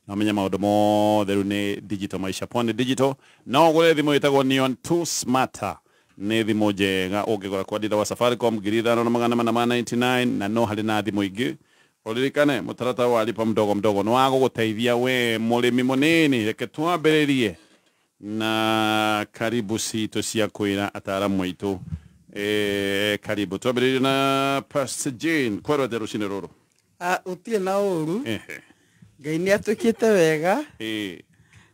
amenya maundu mothe riu ni digital maisha pone digital no gure thimu itagwo Neon 2 Smarter ni thimu njega ungigura kwa ndira wa Safaricom 5,899 na no hari na thimu ingi uririkane mutarata wa lipa mdogo mdogo no wago guteithia we murimi munini reke twambiririe na karibu sito cia kwira ataramu aitu karibu twambiririe na Pastor Jane kwero de rucine ruru utie na uru Ngai ni atukite wega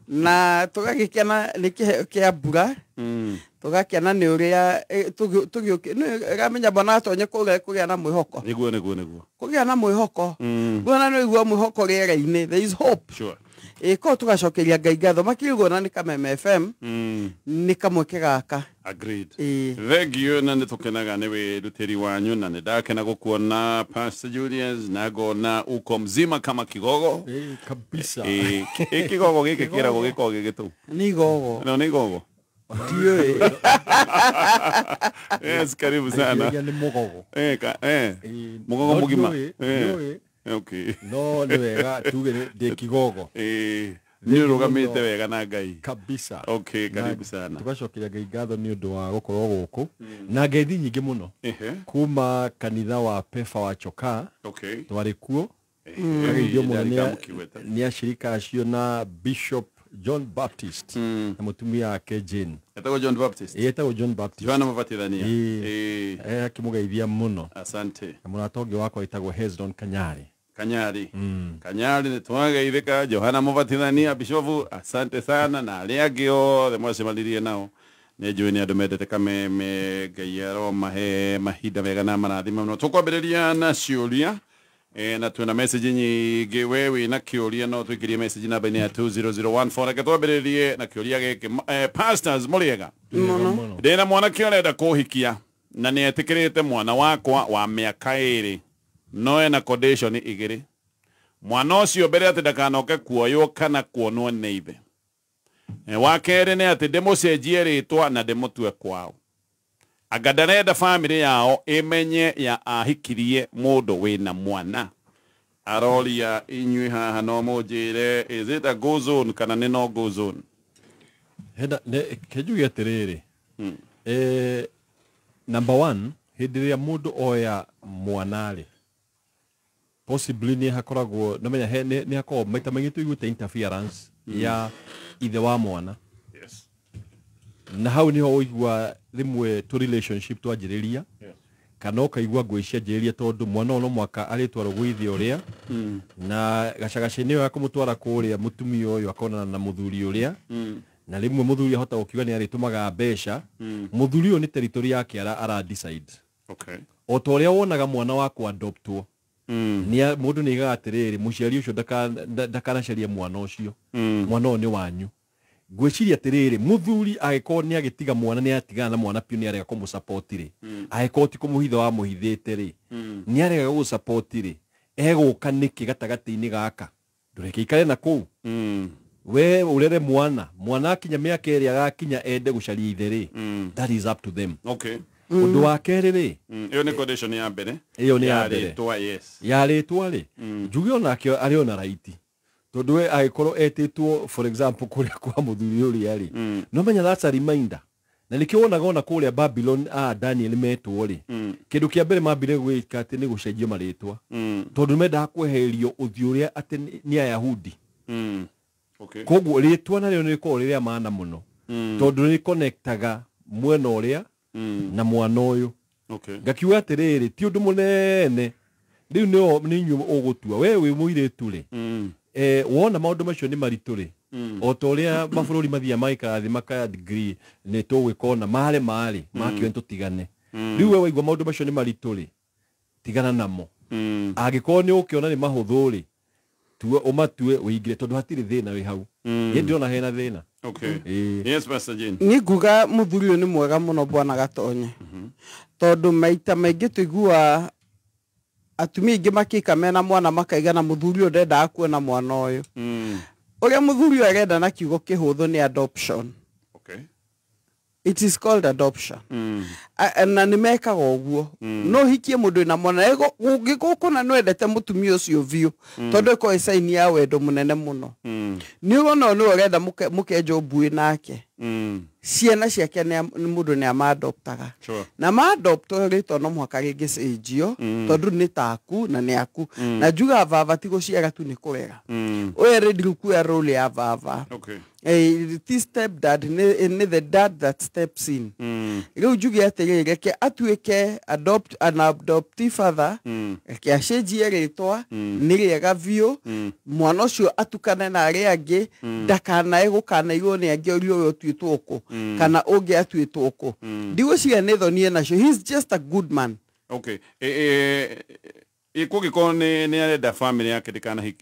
na tugagikena nikiheo kia mbura tugakena ni uria tugioke ramenya bana atonye kugia na mwihoko niguo kugia na mwihoko bona no igua mwihoko riera-ini there is hope sure ko tugacokeria Ngai ngatho makirigwo na ni Kameme FM ni kamwe kigaka agreed thegio na nitukenaga ni wirutiri wanyu na ndakena gukuona Pastor Julius nagona uko mzima kama kigogo kabisa kigogo giki kirago giko gigitu ni gogo no ni gogo ndio yes karibu sana ni mugogo mugogo mugima okay no ni wega tuge de kigogo ni rugamite wega na Ngai kabisa okay karibu sana tugacokeria Ngai ngatho ni undu wa gukorwo guku na ngeithi nyingi muno kuma kanitha wa Pefa wa Choka okay twari kuo kageithio muno ni ashirika acio na Bishop John Baptist na mutumia wake Jane etagwo John Baptist John Baptist John Mubatithania akimugeithia muno asante na munatongi wako etagwo Hezron Kanyari ni twageithika Johana Mubatithania Bishop asante sana na aria angi othe mwacemanirie nao ni njui ni andu mendete Kameme Ngai aromahe mahinda mega na marathima no tukwambiriria na ciuria na tuna message nyingi wewe na kiuria no twikirie message namba ni ya 20014 reke twambiririe na kiuria giki pastors muriega ndina mwana kiorenda kuhikia na ni etikirite mwana wakwa wa miaka 2 no ena condition igiri mwana ucio mbere ati ndakanoke kuoywo kana kuonwo ni ithe wa kere ni ati ndimucenjie ritwa na ndimutue kwao agadareda family yao imenye ya ahikirie mundu wina mwana aroria inyui haha no mujire is it a go zone kana ni no go zone heda kejuge atiriri number 1 hidiria mundu oya mwanari possibly ni hakoragwo no menya ni hakoragwo maita maingi tuiguite interference ya ithe wa mwana yes na hau niho uigua rimwe to relationship twanjiriria kana ukaigua ngwicia njiriria tondu mwana no mwaka aritwarwo gwithie uria na gacagaci-ini yo akumutwara kuria mutumia uyu akona na muthuri uria na rimwe muthuri ahota gukiuga ni aritumaga mbeca muthuri uyu ni territory yake ara decide okay o to uria wonaga mwana wako adoptwo ni mundu ni igatiriri muciari ucio ndakanacaria mwana ucio mwana ni wanyu gwiciria atiriri muthuri agiko ni agitiga mwana ni atigana na mwana piu ni arega kumusupport ri agiko ti kumuhitha wa muhithite ri ni arega gusupport ri eguka niki gatagati-ini gaka ndureke ikare na ku we urere mwana akinya miaka iri agakinya ende gucaria ithe ri that is up to them okay undu wa keri ri iyo ni condition ya mbere iyo ni ya mbere yes ya ritwa ri njugi onake ari ona raiti tondu we agikoro etitwo for example kuria kwa muthuri uria ri no menya that's a reminder na nikiwonaga ona kuria Babylon Daniel metwo ri kindu kia mbere mambire gwika ati ni gucenjio maritwa tondu menda kweherio uthi uria ati ni Ayahudi okay koguo ritwa nario ni ko riria maana muno tondu ni connectaga mwena uria na mwana uyu okay ngakiuga atiriri ti undu munene riu ni nyu ugutua we wi muiritu ri wona maundu macio ni maritu ri o to uria mabururi mathia maikara thi maka degree ni tugwikona mare makio ntutigane riu we waigua maundu macio ni maritu ri tigana namo agiko ni ukiona ni mahuthu ri tuwe umatue uingire tondu hatiri thina wi hau ye ndiona hena thina okay yes Pastor Jane ni nguga muthuri uyu ni mwega muno bwana gatonye tondu maita maingi tuigua atumia ingi makika mena mwana makaiga na muthuri uyu ndenda kuona mwana uyu uria muthuri uyu arenda na kiugo kihuthu ni adoption okay it is called adoption na nimekaga uguo no hikie mundu na mwana ego ungikukuna no endete mutumia ucio biu tondu ko isaini ya wendo munene muno ni wona no urenda mukenjo bui nake ciana ciake ni mundu ni amadoptaga na maadopto rito no mwaka ringicenjio tondu ni taku na ni aku na juga vava ti guciara tu ni kurega we ready kuya role ya vava this step dad in the dad that steps in riu jugi aterere ke atuike an adoptive father ke acenjie ritwa ni riega biu mwana ucio atukane na ari angi ndakana igukana igo ni angi ori uyo tuitwo ku kana ungi atuitwo ku ndigociria ni thonie nacio he's just a good man. Ikugi ni arenda family yake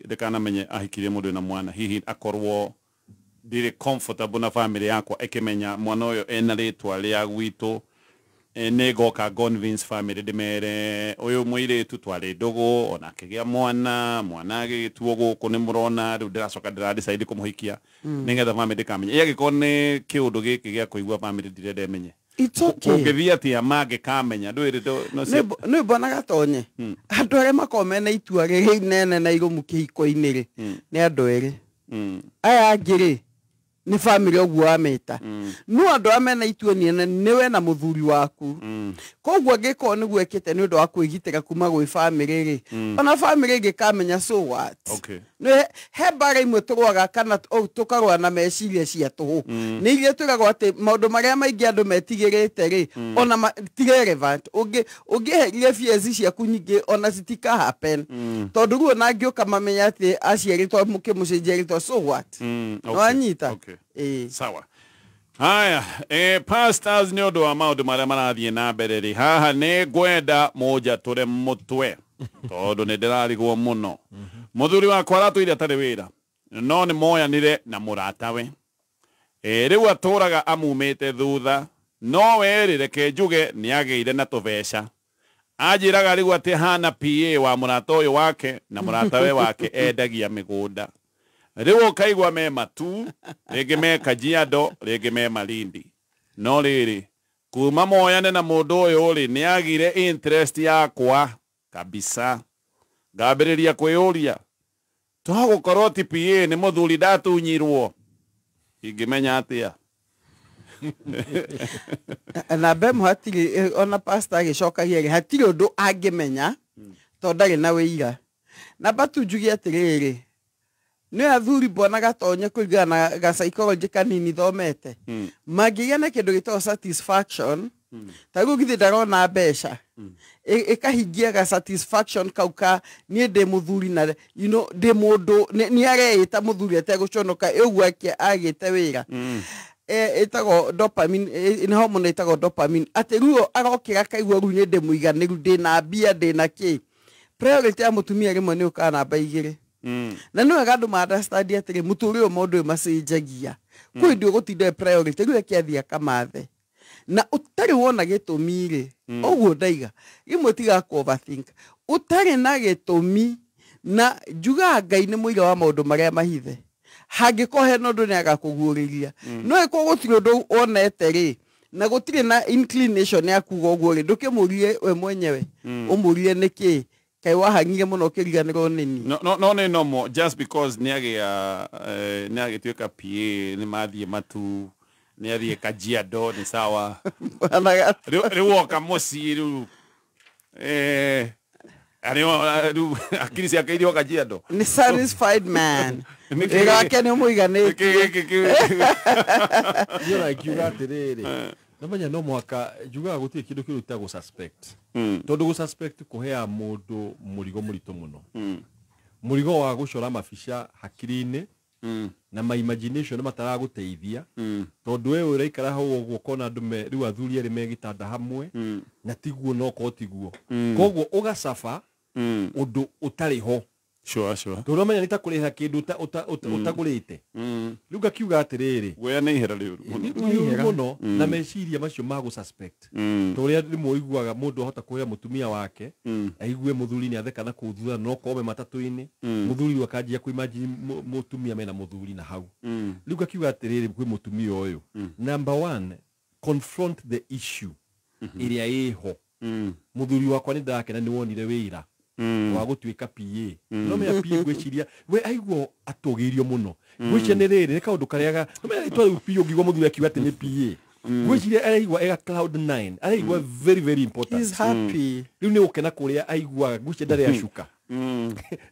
ndikana menye ahikirie mundu na mwana hihi akorwo ndire comfortable na family yakwa ekimenya mwana uyo ena ritwa ria gwitu negoka convince family ndimere uyu muiretu twari ndugu ona kigia mwana agituo guku ni murona riu ndiracoka decide kumuhikia ningetha family ndikamenya yagikone kiundu giki gia kuigua family ndirende menye it's okay ungithia ti amage kamenya ndwire no bona gatonye andu are makomena itua riri nene na igomu kihiko-ini ri ni andu eri aya angiri ni family oguo ameta no andu amena itua ni we na muthuri waku koguo ngiko ni gwekete ni undu wa kwigitira kuma gwi family ri ona family ri kamenya so what no hebara imwe turwaga kana tukarwa na meciria cia tuhu ni iria turagwa ati maundu maria maingi andu metigirite ri ona ti relevant ungiheria fiezi ciaku nyingi ona citika happen tondu ruo na ngioka mamenya ati aciaritwo mukimucenjeritwo so what no anyita sawa haya pastors ni undu wa maundu maria marathie na mbere ri haha ni gwenda moja ture mutwe tondu ni ndirarigwo muno muthuri wakwa aratwire atari wira no ni moyanire na muratawe riu aturaga amumite thutha no werire ke njuge ni ageire na tubeca ajiraga riu ati hana PA wa murata uyu wake na muratawe wake endagia migunda riu kaigwa me matu ringi me Kajiado ringi me Malindi no riri kuma moyane na mundu uyu ri ni agire interest yakwa kabisa ngambiriria kwiyuria twagukorwo ti PA ni muthuri ndatunyirwo ingimenya atia na bem hatiri ona pastor agicokagia ri hatiri undu angimenya tondari na wira na batu njugi atiriri ni athuri bona gatonye kuigana ga psychology kanini thomete magigene kindu gitwa satisfaction tagu githi ndarona mbeca ikahingia ga satisfaction kauka ni ndi muthuri na ndi mundu ni areita muthuri ateguconoka egwu agite wira itago dopamine in hormone itago dopamine ati ruo arokira kaigwa ru ni ndi muiganiru ndi na bia ndi na ki priority ya mutumia rimwe ni ukana baigire na no agadu ma understand atire muturi o mundu macenjagia kwi ndio gutinde priority riu kiathia kamathe na utari wona gitumire oguo ndaiga imwe tiga ku overthink utari na gitumi na juga Ngai ni muiga wa maundu maria mahithe hangikohe no ndu ni agakuguriria no iko gutire ndu onete ri na gutire na inclination ya kuga oguo ri ndukimurie we mwenyewe umurie niki kai wahangire muno kiriganiro nini no normal just because niage tuika PA ni mathie matu ni athie Kajiado ni sawa riu kamuci riu ariu akiri cia kairio Kajiado ni satisfied man ega ni muiganite you like you got it namanya no mwaka juga gutie kindu kiruta go suspect tondu go suspect kuhea mundu murigo murito muno murigo wa gucora mabica hakiri-ini na my imagination matara guteithia tondu we uraikara hau uguo kona andu riu athuri eri megitanda hamwe na tiguo no ko tiguo koguo ugacafa undu utari ho sure tondu menya nita kuriha kindu utagurite riu ngakiuga atiriri we na ihera riu muno na meciria macio magu suspect toria rimwe iguaga mundu ahota kuhea mutumia wake aigue muthuri ni atheka na kuthura no kobe matatu-ini muthuri wakanjia ku imagine mutumia mena muthuri na hau riu ngakiuga atiriri kwi mutumia uyu number 1 confront the issue iria iho muthuri wakwa ni ndakena ni wonire wira wa gutuika PA no me PA gwiciria we aigwo atugirio muno gwicia ni riri ni kaundu kariaga no me itwa PA ngigwa muthuri akiwa ati ni PA gwiciria aigwa ega cloud 9 aigwa very very important he's happy riu ni ukena kuria aigwa gwicia ndari ashuka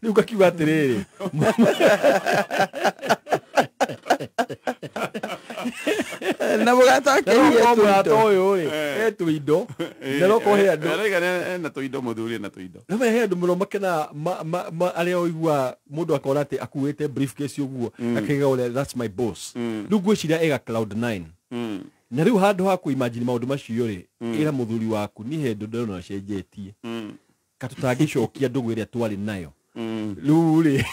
riu gakiwa atiriri na mugatoke oyo etu indo na roko he andu na tuindo muthuri na tuindo no me he andu muno makena aria oigwa mundu akora ati akuite briefcase uguo akiga ule that's my boss riu gwiciria ega cloud 9 na riu handu ha ku imagine maundu macio ri ira muthuri waku ni he ndu ndona cenjetie katutangicokia ndugu iria twari nayo riu ri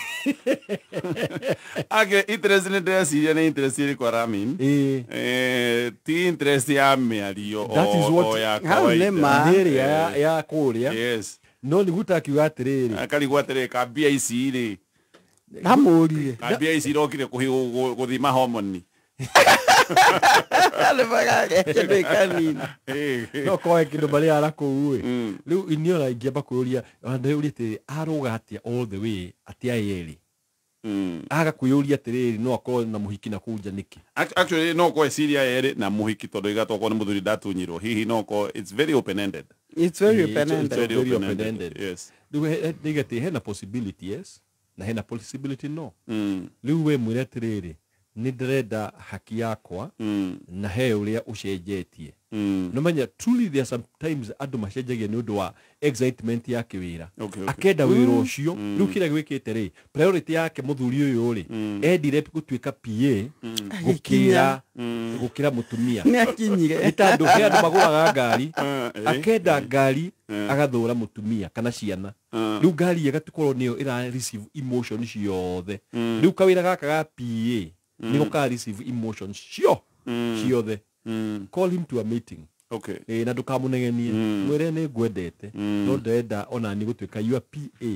age interest ni ndeciria ni interest iri kwa Ramin ti interest ya miario o ya kawaida niri ya kuria yes no ni gutakiuga atiriri akarigwa atiriri ka BIC ri amurire ka BIC rokire kuthima hormone ale bagage kende kanini no koe kindu bali ara kuwe riu inio na ingia bakuria ande urite aruga atia all the way atia yeli aga kuyuria atiriri no akorwo na muhiki na kuja niki actually no ko esiria yeri na muhiki tondu igatoko ni muthuri ndatunyirwo hihi no ko it's very open ended yes nigati hena possibility yes na hena possibility no riu we mwire atiriri ni ndirenda haki yakwa na he uria ucenjetie no manya truly there sometimes andu macenjagia ni undu wa excitement ya kiwira akenda wira ucio riu kira gwikite ri priority yake muthuri uyu ri endire gutuika PA gukira mutumia ni akinyire itandu he andu maguraga ngari akenda ngari agathura mutumia kana ciana riu ngari igatukorwo niyo ira receive emotion ciothe riu kawira gaka ga PA niko ka receive emotions ciothe call him to a meeting na ndukamunegenie mwire ni ngwendete no ndenda ona ni gutuika your PA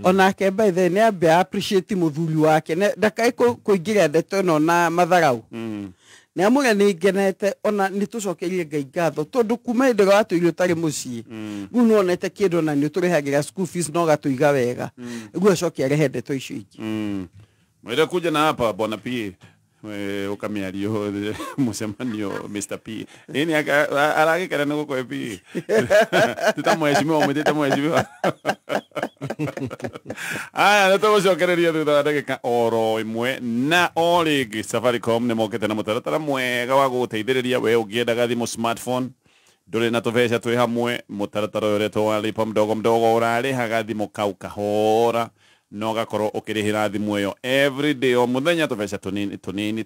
ona ke by the ne abe appreciate muthuri wake ndakai kuingira ndeto no na matharau ne amure ni ngenete ona ni tucokerie Ngai ngatho tondu kuma ndego atuirio tari mucii riu no onete kindu na ni turihagira school fees no gatuiga wega guo cokia rehe ndeto icio ingi mwire kuja na hapa bwana PA ukamiario musemanio Mr. P ini aragikana nuko kwa P tutamweshimiwa mwetamweshimiwa aya natogocokereria thutha ndagika oro imwe na origi Safaricom ni mokete na mutaratara mwega wa guteithiriria we ugiendaga thimu smartphone nduri na tuveca twi hamwe mutaratara uria twalipa mdogo urarihaga thimu kau kahora no gakorwo ukirihira thimu iyo every day o muthenya tuveca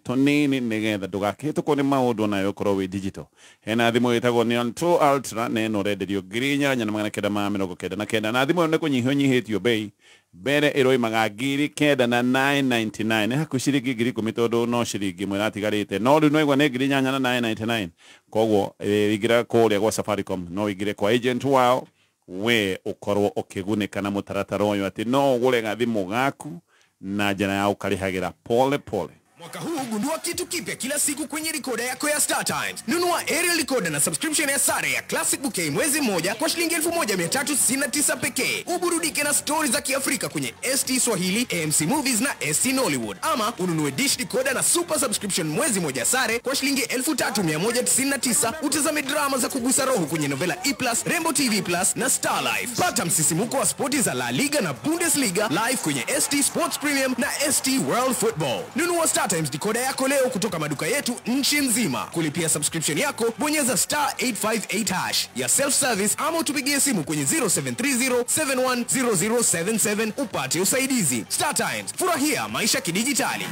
tunini nigetha ndugakihitũkwo ni maundu nayo korwo wi digital hena thimu itagwo ni True Ultra neno renderio ngirinya na magana kenda ma mĩrongo kenda na kenda na thimu ni kunyihio bei mbere iroimaga ngiri kenda na 999 haku ciringi ngiri 10 tondu no ciringi mwe ratigarite no riu no igwa ni ngiri nyanya na 999 koguo igira kuria gwa Safaricom no igire kwa agent wao we ukorwo ukigunika na mutaratara uyu ati no ugure gathimu gaku na njira ya ukarihagira pole pole. Mwaka huu gundua kitu kipya kila siku kwenye recorder yako ya Star Times. Nunua aerial recorder na subscription ya sare ya Classic Bouquet mwezi mmoja kwa shilingi 1369 pekee. Uburudike na stories za Kiafrika kwenye ST Swahili, AMC Movies na ST Nollywood. Ama ununue dish decoder na super subscription mwezi mmoja sare kwa shilingi 3199 utazame drama za kugusa roho kwenye Novela E+, Rainbow TV+ na Star Life. Pata msisimuko wa spoti za La Liga na Bundesliga live kwenye ST Sports Premium na ST World Football. Nunua Star Times decoder yako leo kutoka maduka yetu nchi nzima. Kulipia subscription yako bonyeza *858# ya self service ama utupigie simu kwenye 0730710077 upate usaidizi. Star Times, furahia maisha kidijitali.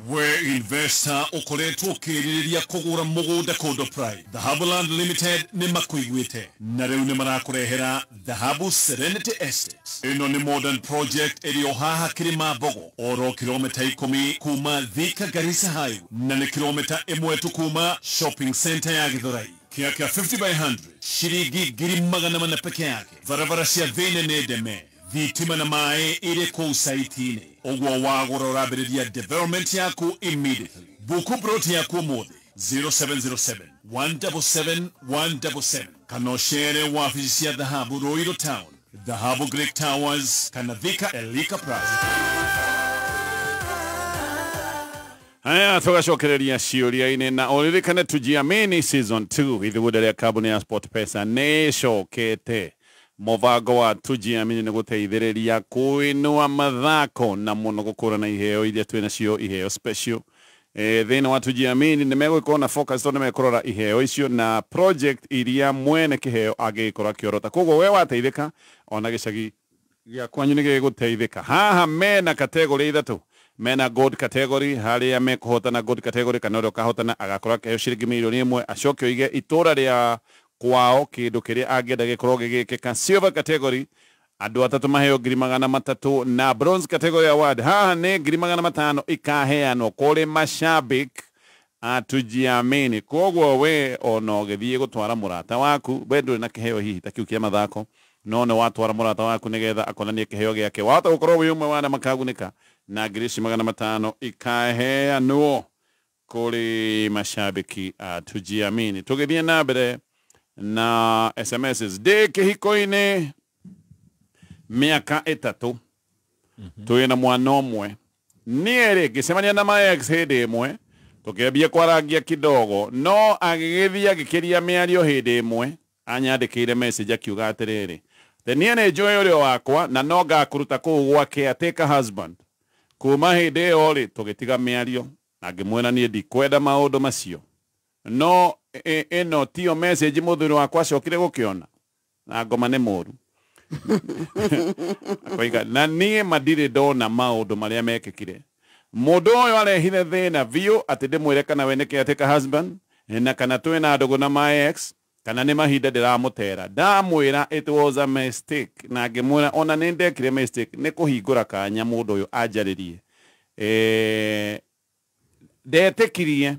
We investor ukoretwo kiririria kugura mugunda Kondo Pride. Dhahabuland Limited ni makuigwite na riu ni marakurehera Dhahabu Serenity Estates. Ino ni modern project iliyo haha Kirima Bogo oro kilomita 10 kuma Thika Garissa Highway na ni kilomita 1 tu kuma shopping center ya Githurai. Kiaka 50 by 100 shiringi ngiri magana mana peke yake. Barabara cia thĩinĩ nĩ ndeme, thitima na maĩ ĩrĩ kũu saiti-inĩ. Ũguo wagũra ũrambĩrĩria development yaku immediately. Buku plot yaku ũmũthĩ 0707 177 177 kana ocere wabici cia Dhahabu Ruiru Town, Dhahabu Greek Towers kana Thika Elika Plaza. Haya, tugacokereria ciũria-inĩ na ũririkane Tujiamini season 2 ithuothe rĩa kambuni ya SportPesa nĩ ĩcokete. Mũbango wa Tujiamini nĩ gũteithĩrĩria kũinũa mathako na mũno gũkũrana iheo iria twĩnacio, iheo special. Thĩinĩ wa Tujiamini nĩ megũkorwo na focus tondũ nĩ mekũrora iheo icio na project iria mwene kĩheo angĩkorwo akĩorota. Koguo we wateithĩka ona gĩcagi gĩa kwanyu nĩ gĩgũteithĩka. Haha mena category ithatũ. Mena gold category, harĩa mekũhotana gold category kana ũrĩa ũkahotana agakorwo akĩheo ciringi milioni 1 acoke oige itũra rĩa kwao kĩndũ kĩrĩa angĩenda gĩkorwo gĩgĩkĩka. Silver category andũ atatũ maheo 300,000 na bronze category award haha nĩ 500,000 ikaheanwo kũrĩ mashabik a Tujiamini. Koguo we ona ũgĩthiĩ gũtwara mũrata waku we ndũrĩ na kĩheo hihi ta kĩu kĩa mathako no nĩ watwara mũrata waku nĩgetha akonanie kĩheo gĩake wahota gũkorwo wĩ ũmwe wa arĩa makagunĩka na 500,000 ikaheanwo kũrĩ mashabiki a Tujiamini. Tũgĩthiĩ na mbere na SMSs ndĩ kĩhiko-inĩ mĩaka 3 twĩna mwana ũmwe nĩerĩ ngĩcemania na my ex hĩndĩ ĩmwe tũkĩambia kwarangia kidogo no agĩgĩthiĩ agĩkĩria mĩario hĩndĩ ĩmwe anyandĩkĩire message akiuga atĩrĩrĩ niĩ nĩ njũĩ ũrĩa wakwa na no ngakũruta kũu gwake atĩka husband. Kuma hĩndĩ ĩyo rĩ tũgĩtiga mĩario na ngĩmwĩra niĩ ndikwenda maũndũ macio no ĩno tiyo message mũthuri wakwa acokire gũkĩona na ngoma nĩ mũru. Na niĩ madirĩ ndona maũndũ marĩa mekĩkire. Mũndũ ũyũ arehire thĩna biũ atĩ ndĩmwĩre kana we nĩkĩ atĩka husband na kana twĩna ndũgũ na my ex kana nĩ mahinda ndĩramũtera. Ndamwĩra it was a mistake na ngĩmwĩra ona nĩ ndekire mistake nĩ kũhingũra kanya mũndũ ũyũ anjarĩrie. Ndetĩkirie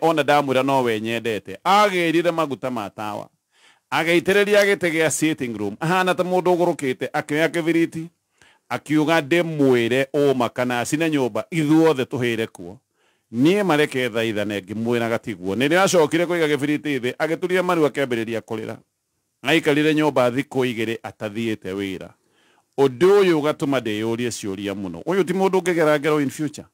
ona ndamwĩra no we nyendete. Agĩrire maguta ma tawa agĩitĩrĩria gĩtĩ gĩa sitting room ahana ta mũndũ ũgũrũkĩte akĩoya kĩbiriti akiuga ndĩmwĩre ũma kana acine nyũmba ithuothe tũhĩre kuo. Niĩ mareke thaithane ngĩmwĩra gatiguo. Nĩrĩo acokire kũiga kĩbiriti thĩ agĩturia maru akĩambĩrĩria kũrĩra. Aikarire nyũmba thikũ 2 atathiĩte wĩra. Ũndũ ũyũ ũgatũma ndĩyũrie ciũria mũno. Ũyũ ti mũndũ ũngĩgera ngero in future.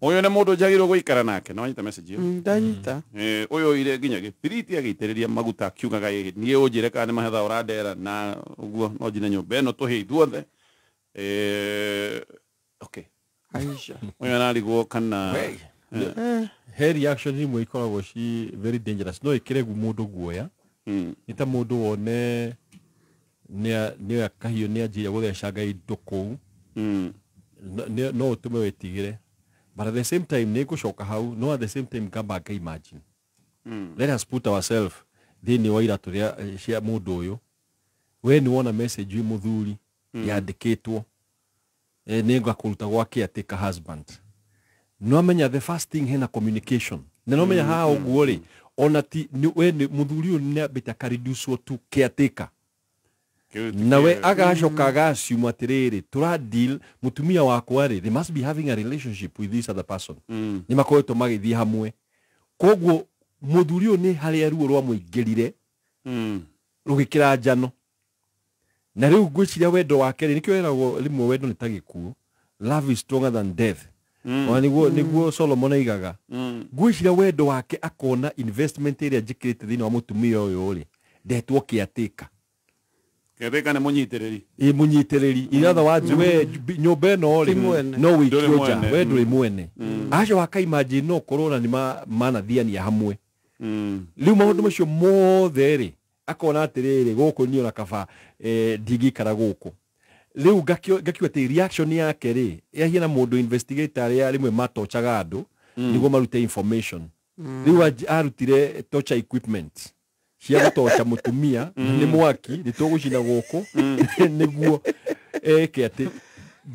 Ũyũ nĩ mũndũ njagĩrĩirwo gũikara nake. No anyita message ĩyo? Ndanyita. Ũyũ ire nginya gĩbiriti agĩitĩrĩria maguta akiugaga niĩ ũnjĩre kana nĩ mahetha ũrandera na ũguo no njine nyũmba ĩno tũhĩ ithuothe. Okay. Aisha. Ũyũ ararigwo kana he reaction imwe ikoragwo ci very dangerous no ikiregu mũndũ guoya nĩ ta mũndũ wone nĩ akahiũ nĩ anjĩra gũthecanga indo kũu no ũtũme wetigĩre but at the same time nĩ gũcoka hau no at the same time ngamba imagine let us put ourselves thĩinĩ wa iratũ cia mũndũ ũyũ we nĩ wona message ĩ mũthuri yandĩkĩtwo nĩ ngakũruta gwake atĩka husband. No amenya the first thing hena communication. Na no menya haha ũguo rĩ ona ti we nĩ mũthuri ũyũ nĩ ambĩte akareduce tu caretaker. Na we agacoka agaciuma atĩrĩrĩ tũra deal mũtumia wakwa rĩ they must be having a relationship with this other person. Nĩ makoretwo magĩthiĩ hamwe. Koguo mũthuri ũyũ nĩ harĩa ruo rwa mũingĩrire rũgĩkĩra njano. Na rĩu ngwĩciria wendo wake rĩ nĩkĩo eragwo rimwe wendo nĩ ta gĩkuũ. Love is stronger than death. Nĩguo Solomon aigaga. Ngwĩciria wendo wake akona investment ĩrĩa njĩkĩrĩte thĩinĩ wa mũtumia ũyũ rĩ ndetwo kĩatĩka. Kĩatĩka nĩ mũnyitĩrĩri. Mũnyitĩrĩri. In other words we nyũmba ĩno rĩ no wĩikio nja we ndũrĩ mwene. Acio waka imagine no korona nĩ manathiania hamwe. Rĩu maũndũ macio mothe rĩ akona atĩrĩrĩ gũkũ niĩ ona kaba ndingĩikara gũkũ. Rĩu ngakiuga atĩ reaction yake rĩ yahiana mũndũ investigator arĩa rĩmwe matochaga andũ nĩguo marute information. Rĩu arutire torture equipment cia gũtocha mũtumia nĩ mwaki nĩ tũgũcina gũkũ nĩguo eke atĩ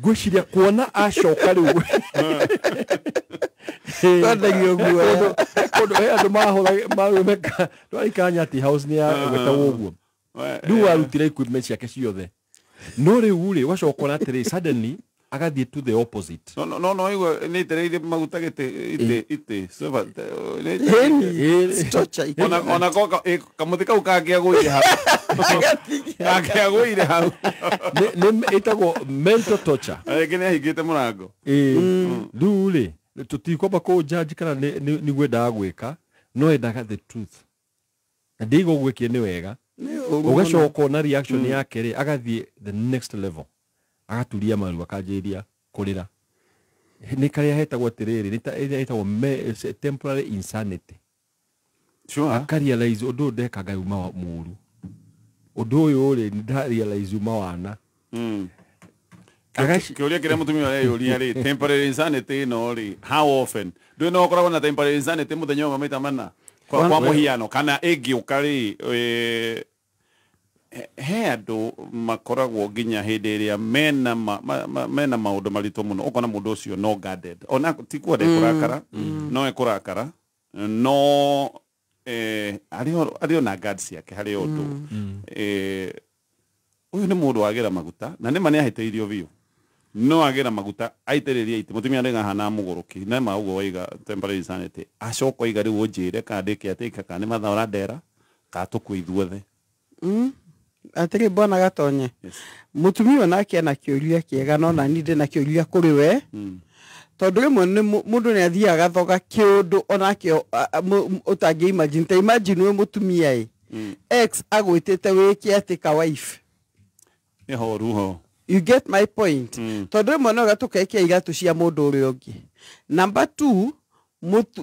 ngwĩciria kuona acoka rĩu Kwandagio guoya. Kondo andũ mahũthagĩra twarikanya atĩ house nĩ ya gwĩtagwo ũguo. Rĩu arutire equipment ciake ciothe. No rĩu rĩ wacoka na atĩrĩ suddenly agathie to the opposite. No igo ni tereire maguta ite so Torture. ona koka kamuthika ukagia guire hau agia guire hau Ne itago mental torture. kene higite murango Dule tutikwamba ko judge kana ni gwenda gwika no endaga the truth. Na ndigo gwikie ni wega. Ugacoka na reaction yake ri agathie the next level. Agaturia maru akanjiria kurira. Ni karia hetagwo atiriri ni hetagwo temporary insanity. Sure. Akarealize undu ndeka ngai uma muru. Undu uyu ri nda realize uma wana. Kiuria kiria mutumia ore yuria ri temporary insanity no ri how often do no koragwo na temporary insanity muthenya umwe maita mana kwa muhiano kana egi ukari he andu makoragwo nginya hindi iria mena maundu marito muno ukona mundu ucio no guarded ona ti kwenda kurakara no ekurakara no ario na guards yake hari undu uyu ni mundu wagira maguta na nima ni ahiteirio biu no agira maguta aitiriria ite mutumia ndenga hana muguruki na maugo waiga temporary insanity acoko iga riu njire kandike atika kana mathora ndera ka tukuithuothe atiri bona gatonye mutumia nake na kiuria kiega no na ninde na kiuria kuri we tondu rimwe ni mundu ni athiaga thoga kiundu onakio utangi imagine we mutumia ex agwitite wiki atika wife ni horuho. You get my point. Tondu rimwe no gatukekia igatu cia mundu uri ungi. Number 2,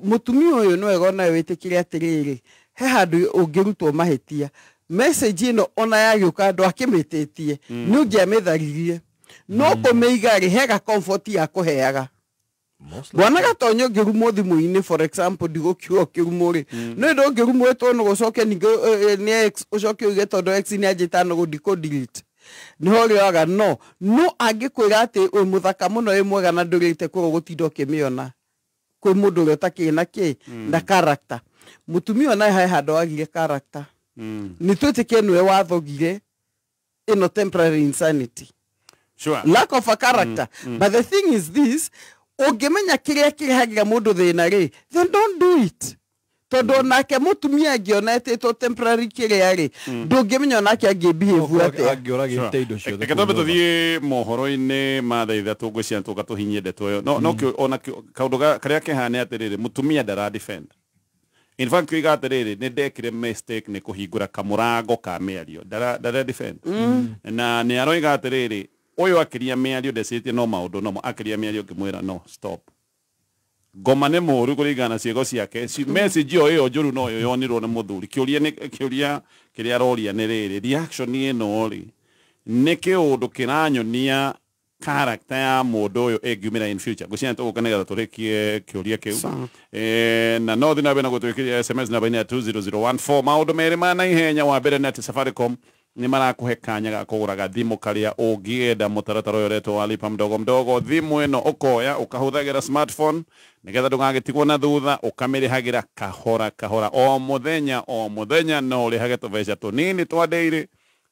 mutumia uyu no egona witikire atiriri he handu ungirutwo mahitia message ino ona yagiuka andu akimititie ni ungiamitharirie no kumeiga ri hega comfort ya kuheaga bwana gatonyo ngirumo thimu-ini for example ndigukiuga kirumuri no ndo ngirumo to no gucoke ni ex ucoke uge tondu ex ni ajita no gudiko delete niho rioga no angikwira ati we muthaka muno we mwega na ndurite ko gutindo kimiona kwi mundu uri utakina ki na character mutumia na hai hado agire character ni twitike niwe wathogire ino temporary insanity. Sure. Lack of a character. But the thing is this, ungemenya kiria kihagira mundu thina ri, then don't do it. Todo nake mutumia ngiona to temporary kiria ri, ndungemenya nake angibehave ate angiora giteindo cio. Ketombe tuthie mohoro-ini mathaitha tugwiciana tukatuhinyie ndeto yo no ona kaundu karia kehane atiriri mutumia ndara defend. In fact kuiga atiriri ni ndekire mistake ni kuhingura kamurango ka miario ndara defend na ni aroiga atiriri uyu akiria miario ndecitie no maundu no akiria miario ngimwira no stop ngoma ne muru kurigana ciego ciake message yo njuru no yo yonirwo ni muthuri kiuria kiria roria ni riri reaction ni ino ri ni kiundu kiranyonia character ya mundu uyu engiumira in future guciana tugukanega turikie kiuria kiu na no thina bena gutwikiria SMS namba ni 20014 maundu meri mana ihenya wa mbere net Safaricom ni marakuhe kanya ga kuguraga thimu karia ungienda mutaratara uyu reto wa lipa mdogo thimu ino ukoya ukahuthagira smartphone nigetha ndungagitigwo na thutha ukamirihagira kahora o muthenya no urihage tubeca tunini twa daily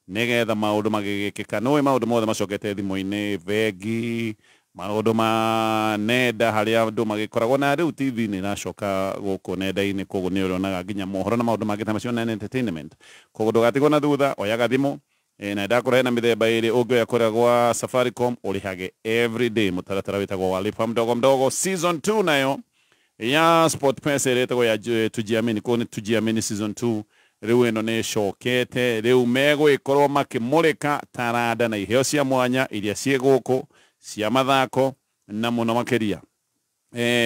nigetha maundu magigikika no maundu mothe macokete thimu-ini vengi maundu ma nenda haria andu magikoragwo na riu TV ni nacoka guku nenda-ini koguo ni urionaga nginya mohoro na maundu mangĩ ta macio na entertainment koguo ndugatigwo na thutha oyaga thimu na ndakurehe na mithemba iri ungioya kuria gwa Safaricom urihage everyday mutaratara witagwo wa lipa mdogo season 2 nayo ya SportPesa iretagwo ya tujiamini ko ni tujiamini season 2 riu ino ni cokete riu megwikorwo makimurika taranda na iheo cia mwanya iria cie guku cia mathako na muno makiria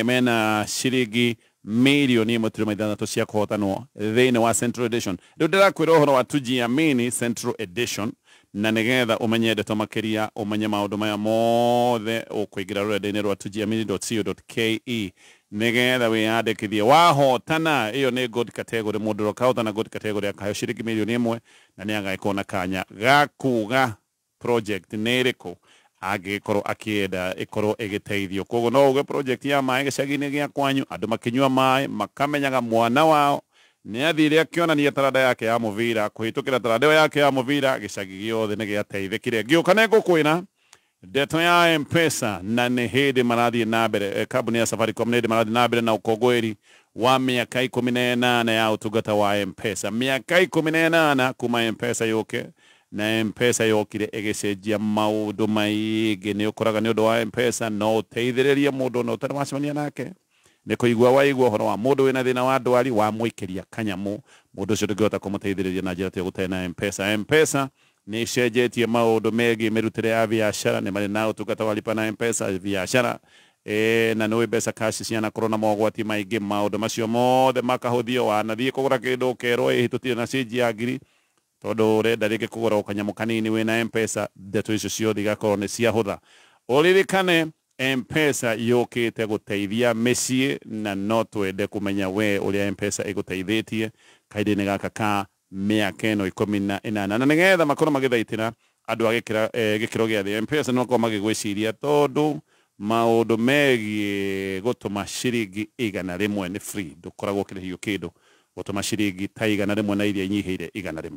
mena ciringi milioni 1.6 cia kuhotanwo thini wa Central Edition riu ndirakwira uhoro wa tujiamini Central Edition na nigetha umenye ndeto makiria umenye maundu maya mothe ukuingira rurenda-ini rwa tujiamini.co.ke nigetha wiyandikithie wahotana iyo ni good category mundu rokahotana good category akaheo ciringi milioni 1 na ni agaikona kanya gakuga project niriko agikorwo akienda ikorwo igiteithio koguo no uge project ya mai gicagi-ini gia kwanyu andu makinyua mai makamenyaga mwana wao ni athire akionania taranda yake ya muvira kuhitukira taranda yake ya muvira gicagi giothe ni giateithikire ngiuka ne ngukwira Ndeto ya M-Pesa na nĩ hĩndĩ marathiĩ na mbere kambuni ya Safaricom nĩ hĩndĩ marathiĩ na mbere na ũkũngũĩri wa mĩaka 18 ya ũtungata wa M-Pesa. Mĩaka 18 kuma M-Pesa yũke, na M-Pesa yokire ĩgĩcenjia maũndũ maingĩ. Nĩ ũkoraga nĩ ũndũ wa M-Pesa no ũteithĩrĩrie mũndũ no ũtarĩ wacemania nake. Nĩ kũigua waigua ũhoro wa mũndũ wĩna thĩna wa ndwari wa mũikĩria kanyamũ, mũndũ ũcio ndũngĩhota kũmũteithĩrĩria na njĩra ta gũtarĩ na M-Pesa. M-Pesa nĩ cenjetie maũndũ megiĩ mĩrutĩre ya biacara, nĩ marĩ na ũtungata wa lipa na M-Pesa biacara, na nĩ mbeca cash cianakorwo na mogwati maingĩ. Maũndũ macio mothe makahũthio wanathiĩ kũgũra kĩndũ kerwo ĩhĩtũtirĩ na change ya ngiri, tondũ ũrenda rĩngĩ kũgũra kanyamũ kanini wĩna M-Pesa, ndeto icio ciothe igakorwo nĩ ciahũtha. Ũririkane M-Pesa yũkĩte gũteithia mĩciĩ, na no twende kũmenya we ũrĩa M-Pesa ĩgũteithĩtie kahinda-inĩ gaka ka mĩaka ĩno 18, na nĩgetha makorwo magĩthaitĩra andũ a gĩkĩro gĩa thĩ. M-Pesa no makorwo magĩgwĩciria tondũ maũndũ megiĩ gũtũma ciringi 100 nĩ free, ndũkoragwo ũkĩrĩhio kĩndũ gũtũma ciringi ta 100 na iria inyihĩire 100.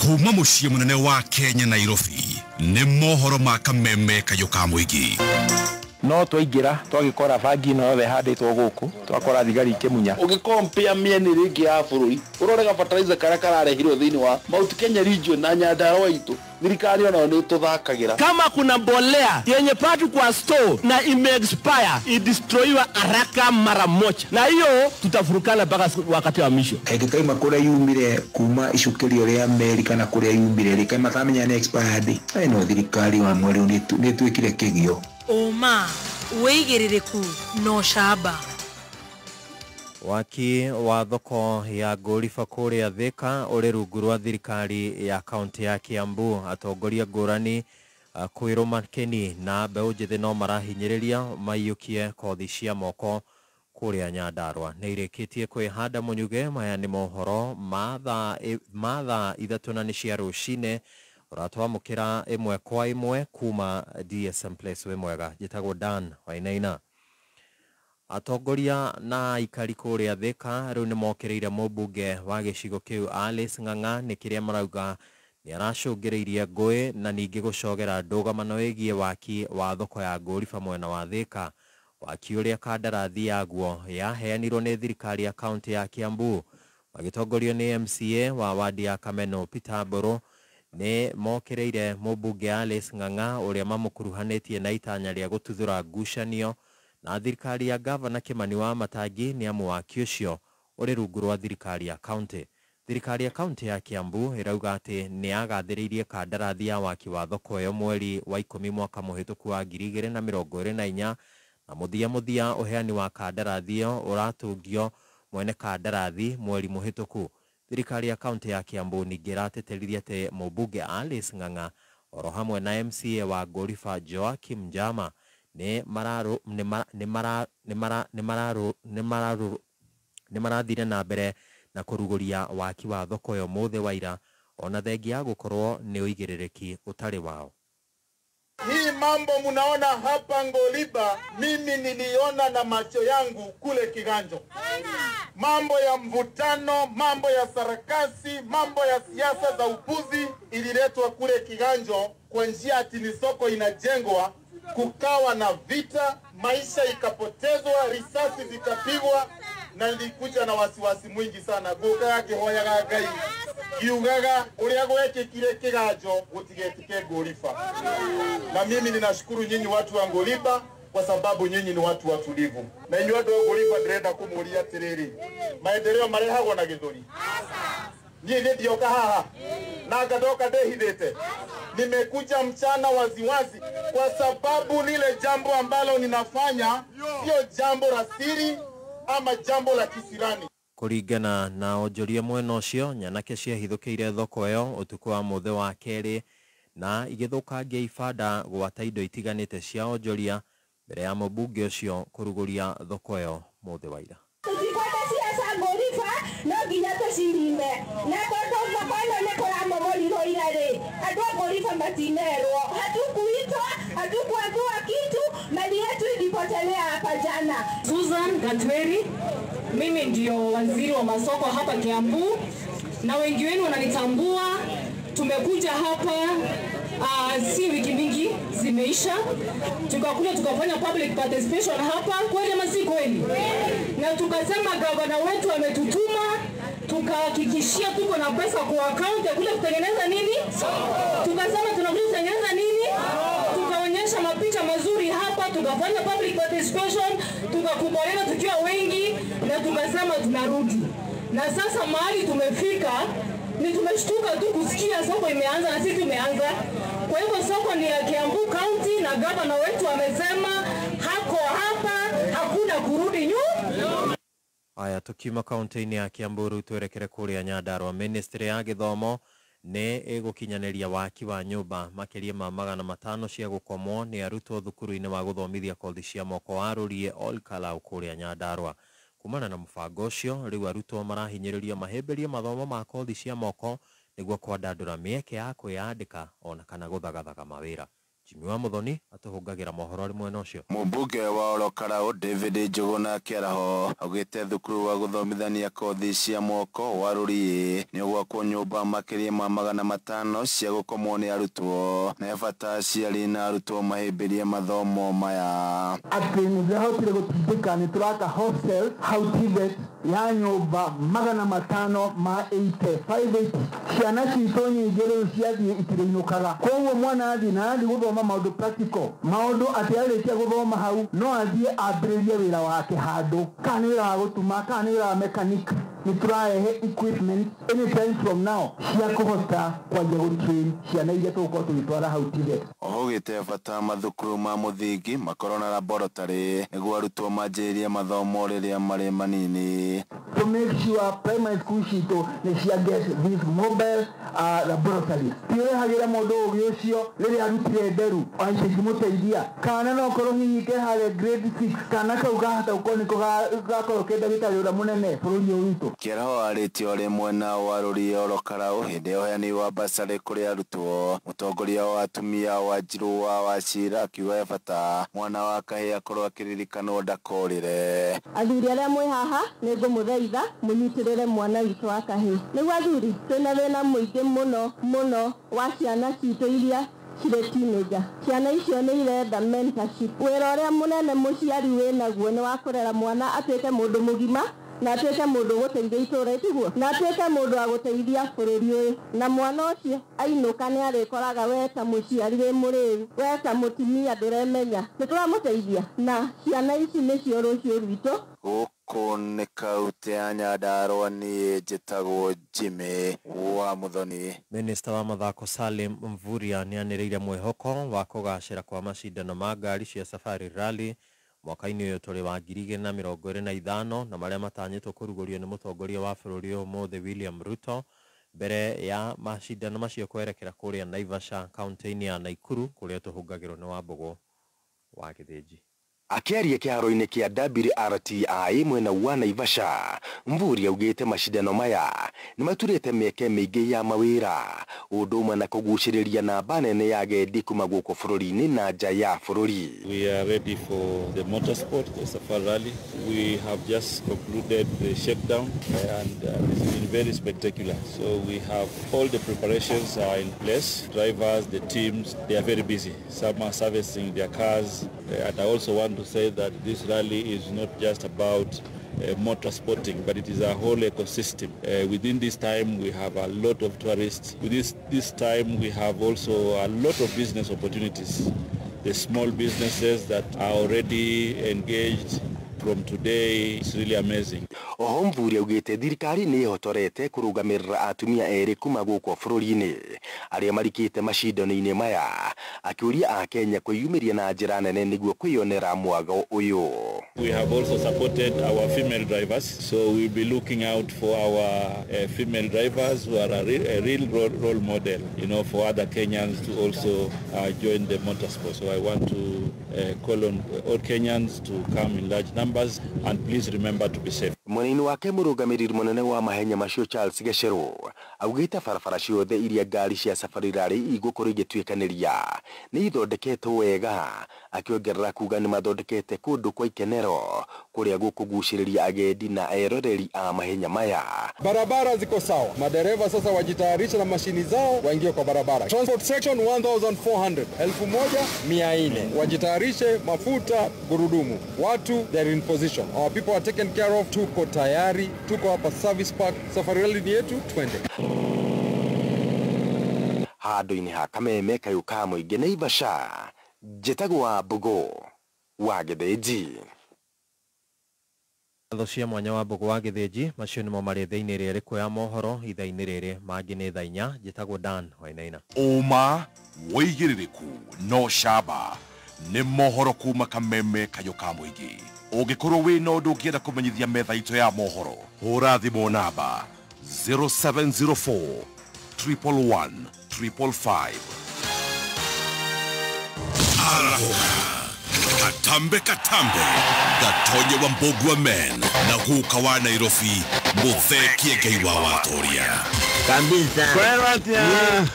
Kuma muciĩ munene wa Kenya Nairobi nĩ mohoro ma kameme kayo ka mũingĩ. No twaingĩra twagĩkora bangi no yothe handĩtwo gũkũ, twakora thigari ikĩmunya. Ũgĩkompea mĩena ĩngĩ ya bũrũri, ũrorega fertilizer karĩa kararehirwo thĩinĩ wa Mount Kenya region na Nyandarua itu, thirikari ona nĩ tũthakagĩra. Kama kuna mbolea yenye patu kwa store na ime-expire, idestroyiwa haraka mara moja, na hiyo tutafurukana mpaka wakati wa misho. Kaima kũrĩa yumire kuma icukĩrio rĩa Amerika na kũrĩa yumire rĩ, kaima tamenya nĩ expired. No thirikari wa mweri nĩ twĩkire kĩgio. Oma wĩigĩrĩrĩku no shamba. Waki wa thoko ya Golifa kũrĩa Thika ũrĩ rungu rwa thirikari ya kaunti ya Kiambu. Atongoria ngũrani kwĩrwo makeni na mbeũ njĩthĩ no marahinyĩrĩria maiyũkie kothi cia moko kũrĩa Nyandarua. Nĩ irĩkĩtie kwĩhanda mũnyuge. Maya nĩ mohoro ma thaa 3 cia rũcinĩ. Ũratwamũkĩra ĩmwe kwa ĩmwe kuma DSM Place. Wĩ mwega, njĩtagwo Dan Wainaina. Atongoria na aikari kũrĩa Thika rĩu nĩ mokĩrĩire mũmbunge wa gĩcigo kĩu Alice Ng'ang'a nĩ kĩrĩa marauga nĩ aracũngĩrĩirie ngũĩ na ningĩ gũcogera ndũgamano ĩgiĩ waki wa thoko ya Golifa mwena wa Thika. Waki ũrĩa kandarathi yaguo yaheanirwo nĩ thirikari ya kaunti ya Kiambu magĩtongorio nĩ MCA wa wadi ya Kameno Peter Mburu nĩ mokĩrĩire mũmbunge Alice Ng'ang'a ũrĩa mamũkuruhanĩtie na itanya rĩa gũtuthũra ngucanio na thirikari ya Gavana Kimani wa Matangi nĩ amu waki ũcio ũrĩ rungu rwa thirikari ya kaunti. Thirikari ya kaunti ya Kiambu ĩrauga atĩ nĩ yagathĩrĩirie kandarathi ya waki wa thoko ĩyo mweri wa 10 mwaka mũhĩtũku wa 2024, na mũthia ũheani wa kandarathi ĩyo ũratungio mwene kandarathi mweri mũhĩtũku. Thirikari ya kaunti ya Kiambu ningĩ ĩrateterithia atĩ mũmbunge Alice Ng'ang'a oro hamwe na MCA wa Golifa Joakim Njama nĩ marathire na mbere na kũrugũria waki wa thoko ĩyo mũthĩ wa ira ona thengia gũkorwo nĩ ũigĩrĩrĩki ũtarĩ wao. Hii mambo munaona hapa Ngoliba, mimi niliona na macho yangu kule Kiganjo. Mambo ya mvutano, mambo ya sarakasi, mambo ya siasa za upuzi ililetwa kule Kiganjo kwa njia ati ni soko inajengwa, kukawa na vita, maisha ikapotezwa, risasi zikapigwa, na nilikuja na wasiwasi mwingi sana. Gukaga kihoyaga Ngai kiugaga uria gwekĩkire Kiganjo gũtigetĩke Golifa. Na mimi ninashukuru nyinyi watu wa Ngoliba kwa sababu nyinyi ni watu watulivu. Na nyinyi watu wa Ngoliba ndirenda kumuria tiriri, maendeleo marehagwo na gĩthũri. Niĩ ndioka haha na ngadoka ndehithĩte. Nimekuja mchana waziwazi kwa sababu lile jambo ambalo ninafanya sio jambo la siri ama jambo la kisirani. Kũringana na onjoria mwena ũcio, nyanake ciahithũkĩire thoko ĩyo ũtukũ wa mũthĩ wa kerĩ na igĩthũkangia ibanda gwata indo itiganĩte cia onjoria mbere ya mũmbunge ũcio kũrugũria thoko ĩyo mũthĩ wa ira. Tukikwata siasa Golifa no nginya tũcirinde na tondũ thoko ĩno nĩ kũramomora Nare, hatukulipa matinero, hatukuitwa, hatukuambiwa kitu, mali yetu ilipotelea hapa jana. Susan Gatweri, mimi ndio waziri wa masoko hapa Kiambu, na wengi wenu wananitambua. Tumekuja hapa si wiki mingi zimeisha, tukakuja tukafanya public participation hapa, kweli ama si kweli? Na tukasema gavana wetu ametutuma, tukahakikishia tuko na pesa kwa account ya kule kutengeneza nini? Tukasema tunakuja kutengeneza nini? Tukaonyesha mapicha mazuri hapa, tukafanya public participation, tukakubaliana tukiwa wengi, na tukasema tunarudi. Na sasa mahali tumefika ni tumeshtuka tu kusikia soko imeanza na sisi tumeanza. Kwa hivyo soko ni ya Kiambu County na gavana wetu amesema hako hapa, hakuna kurudi nyuma. Aya, tukima kaunti-ini ya Kiambu twerekere kuria Nyandarua. Ministry ya Githomo ne igukinyaneria waki wa nyumba makiria ma 500 cia gukomwo ni arutwo thukuru-ini wa guthomithia kothi cia moko wa Rurie All Kalau kuria Nyandarua. Kumana na mubango ucio riu arutwo marahinyiririo mahemberie mathomo ma kothi cia moko niguo kwandandura mieke ya kwiyandika ona kana guthagathaga mawira. Jimmy wa Muthoni atuhungagira mohoro rimwe no cio. Mumbunge wa Olokarau David Njuguna Kiaraho augite thukuru wa guthomithania kothi cia moko wa Rurie ni gwakwo nyumba makiria ma 500 cia gukomwo ni arutwo na bata aciari na arutwo mahemberie mathomo maya. Ati nizahotire gutindika ni turaka hostel hautivet ya nyumba 500 ma 858 ciana citũ nyingĩ rĩu ciathiĩ itirĩinũkaga. Koguo mwana athi na athi guthoma maundu practical, maundu ati arĩkia guthoma hau no athie ambĩrĩrie wĩra wake handũ, kana nĩ wĩra wa gũtuma, kana nĩ wĩra wa mechanic. Ni turahe equipment anytime from now cia kuhota kwanja gũtrain ciana iria tũgũkorwo tũgĩtwara hau TVET. Oho gĩte bata mathukuru ma mũthingi makorwo na laboratory nĩguo arutwo manjĩrĩrie mathomo rĩrĩa marĩ manini. To make sure primary school citũ nĩ cia get these mobile laboratories. Tiwehagĩra mũndũ ũgĩ ũcio rĩrĩa arutire nderu angĩmũteithia. Kana no korwo hihi ke harĩa grade 6 kana kau gahota gũkorwo nĩko gakorwo ke ndagĩtarĩ ũrĩa mũnene bũrũri ũyũ witũ. Kiaraho arĩtio rĩmwe na wa Rurie Olokarau hĩndĩ ya ũheani wa basarĩ kũrĩ arutwo. Mũtongoria wa atumia wa Njirũ wa Wachira akiuga bata mwana wa kahĩĩ akorwo akĩririkanwo ndakorĩre. Athuri arĩa mwĩ haha nĩ ngũmũthaitha mũnyitĩrĩre mwana witũ wa kahĩĩ. Nĩguo athuri twĩna thĩna mũingĩ mũno wa ciana citũ iria cirĩ teenager. Ciana icio nĩ irenda mentorship. Wĩra ũrĩa mũnene mũciari wĩnaguo nĩ wa kũrera mwana atuĩke mũndũ mũgima na atuĩke mũndũ gũteithia itũũra tiguo, na atuĩke mũndũ wa gũteithia bũrũri ũyũ. Na mwana ũcio ainũka nĩ arĩkoraga we ta mũciari wĩ mũrĩu, we ta mũtumia ndũremenya nĩ tũramũteithia, na ciana ici nĩcio rũciũ rwitũ. Gũkũ nĩ kaunti ya Nyandarua, niĩ njĩtagwo Jimmy wa Muthoni. Minister wa mathako Salim Mvurya nĩ anĩrĩire mwĩhoko wa kũgacĩra kwa macindano ma ngari cia Safari Rally mwaka-inĩ ũyũ tũrĩ wa 2025 na marĩa matanyĩtwo kũrugũrio nĩ mũtongoria wa bũrũri ũmũthĩ William Ruto mbere ya macindano macio kwerekera kũrĩa Naivasha kaunti-inĩ ya Naikuru kũrĩa tũhungagĩrwo nĩ Wambũgũ wa Gĩthĩnji. Akiaria kĩharo-inĩ kĩa WRTI mwena wa Naivasha, Mvurya augĩte macindano maya nĩ maturĩte mĩeke mĩingĩ ya mawĩra ũndũ ũmwe na kũgucĩrĩria namba nene ya agendi kuma gũkũ bũrũri-inĩ na nja ya bũrũri. We are ready for the motorsport, the Safari Rally. We have just concluded the shakedown and it's been very spectacular. So we have all the preparations are in place. Drivers, the teams, they are very busy. Some are servicing their cars, and I also want to say that this rally is not just about motorsporting, but it is a whole ecosystem. Within this time, we have a lot of tourists. With this time, we have also a lot of business opportunities. The small businesses that are already engaged from today is really amazing. Oho Mvurya augĩte thirikari nĩ ĩhotorete kũrũgamĩrĩra atumia erĩ kuma gũkũ bũrũri-inĩ arĩa marikĩte macindano-inĩ maya, akĩũria a Kenya kwĩyumĩria na njĩra nene nĩguo kwĩyonera mwago ũyũ. We have also supported our female drivers, so we'll be looking out for our female drivers who are a real role model, you know, for other Kenyans to also join the motorsport. So I want to call on all Kenyans to come in large numbers and please remember to be safe. Mweneni wake mũrũgamĩrĩri mũnene wa mahenya macio Charles Geshero augite barabara ciothe iria ngari cia safari rally igũkorwo igĩtuĩkanĩria nĩ ithondeketwo wega, akiongerera kuga nĩ mathondekete kũndũ kwa ikenero kũrĩa gũkũgucĩrĩria agendi na eroreri a mahenya maya. Barabara ziko sawa, madereva sasa wajitayarisha na mashini zao waingie kwa barabara. Transport section 1400, 1400 wajitayarishe, mafuta, gurudumu, watu they're in position, our people are taken care of. Tuko tayari, tuko hapa service park, safari rally ni yetu, twende. Handũ-inĩ ha Kameme kayũka mũingĩ Naivasha, Njĩtagwo Mbogo wa Gĩthĩnji. Atho cia mwanya wa Mbogo wa Gĩthĩnji macio nĩmo marĩ thĩinĩ rĩrĩ kuoya mohoro ithainĩ rĩrĩ, mangĩ nĩ thaa 4. Njĩtagwo Dan Wainaina. Uma wĩigĩrĩrĩku no camba nĩ mohoro kuma Kameme kayũka mũingĩ. Ũngĩkorwo wĩna ũndũ ũngĩenda kũmenyithia metha itũ ya mohoro, hũra thimũ namba 0704 111 555. Katambe Gatonye wa Mbogwa Men na Guka wa Nairobi Mutheki Ngai wa Watoria kabisa.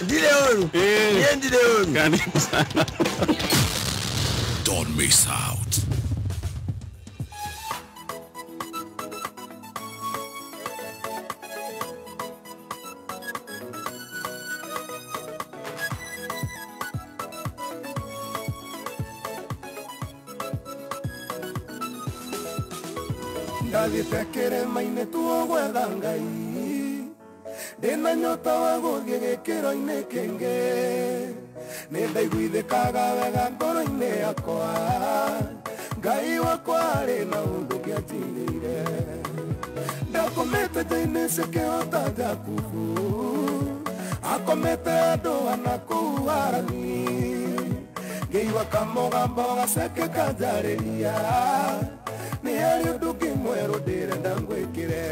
Ndile huru. Don't miss out. Ndathĩte maine tuo gwetha Ngai, ndĩna nyota wa gũthiĩ gĩkĩro-inĩ kĩngĩ, nĩ ndaiguithĩkaga wega ngoro-inĩ yakwa, Ngai wakwa arĩ na ũndũ ngĩatigĩire, ndakomete nja-inĩ cia kĩhota Jakubu, akomete andũ ana kũu Harani, ngĩigua kamũgambo gaceke kanjarĩria, ni hari undu kimweru ndirenda ngwikire,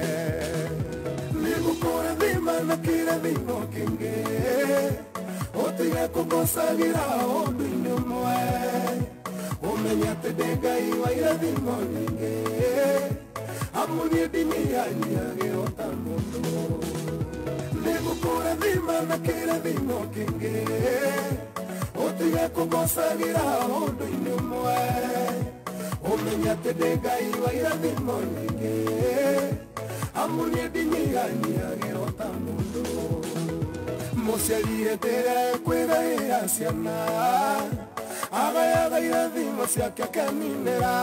nigukure thima na kirathimo kingi, utige kugocagira undu-inĩ ũmwe, umenye atĩ ndĩ Ngai wa irathimo nyingĩ, amu niĩ ndinyihanyiagĩrwo ta mũndũ, nigukure thima na kirathimo kingi, utige kugocagira undu-inĩ ũmwe, umenya atĩ ndĩ Ngai wa irathimo nyingĩ, amu niĩ ndinyihanyiagĩrwo ta mũndũ, mũciari hĩndĩ ĩrĩa kwĩgaĩra ciana, agayaga irathimo ciake akeninĩra,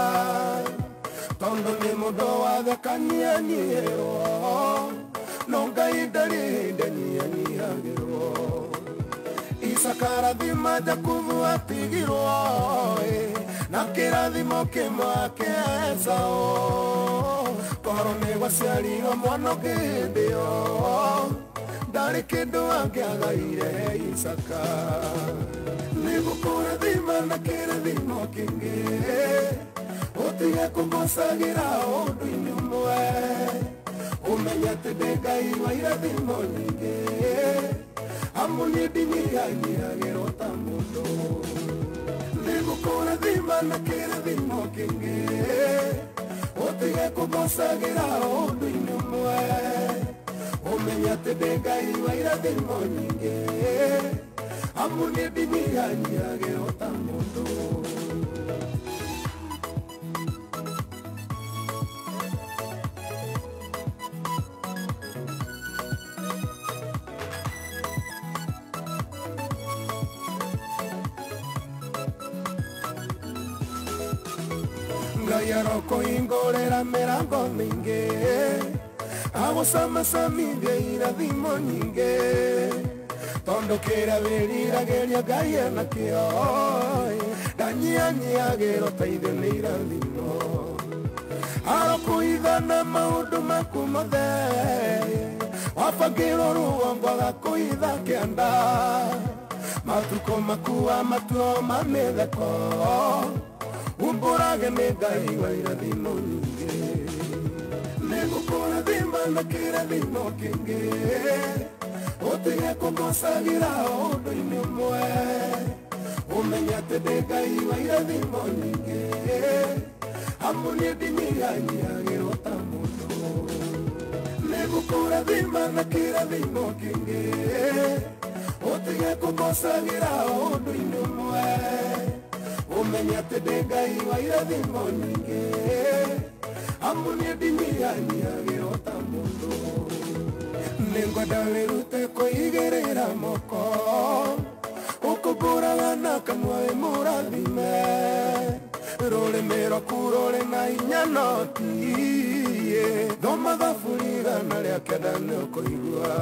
tondũ nĩ mũndũ wothe kanyihanyiĩrwo, no Ngai ndarĩ hĩndĩ nyihanyiagĩrwo, Isaka arathima Jakubu atigirwo, na kĩrathimo kĩmwe Esau, korwo nĩ gwaciarirwo mwana ũngĩ hĩndĩ ĩyo, ndarĩ kĩndũ angĩagaire Isaka, nĩgũkũrathima na kĩrathimo kĩngĩ, ũtige kũgocagĩra ũndũ-inĩ ũmwe, ũmenye atĩ ndĩ Ngai wa irathimo nyingĩ, amu niĩ ndinyihanyiagĩrwo ta mũndũ, nĩgũkũrathima na kĩrathimo kĩngĩ, ũtige kũgocagĩra ũndũ-inĩ ũmwe, ũmenye atĩ ndĩ Ngai wa irathimo nyingĩ, amu niĩ ndinyihanyiagĩrwo ta mũndũ. Ngai arokũhingũrĩra mĩrango mĩingĩ, agũcamacamithia irathimo nyingĩ, tondũ kĩrĩa wĩriragĩria Ngai enakĩo, ndanyihanyiagĩrwo ta ithuĩ nĩ irathimo, arokũhithana maũndũ maku mothe, wabangĩrwo rũgongo agakũhitha kĩanda, matukũ makuwa matuo ma mĩtheko, umbũrage nĩ Ngai wa irathimo nyingĩ, nĩgũkũrathima na kĩrathimo kĩngĩ, ũtige kũgocagĩra ũndũ-inĩ ũmwe, ũmenye atĩ ndĩ Ngai wa irathimo nyingĩ, amu niĩ ndinyihanyiagĩrwo ta mũndũ, Nĩgũkũrathima na kĩrathimo kĩngĩ ũtige kũngocagĩra ũndũ-inĩ ũmwe ũmenye atĩ ndĩ Ngai wa irathimo nyingĩ amu nĩndinyihanyiagĩra o ta mũndũ nĩngwenda wĩrute kwĩigĩrĩra moko ũkũmbũraga na kanua wĩ mũrathime rũrĩmĩ rwaku rũrĩ na hinya no ti thoma thaburi igana rĩa kenda nĩũkũigua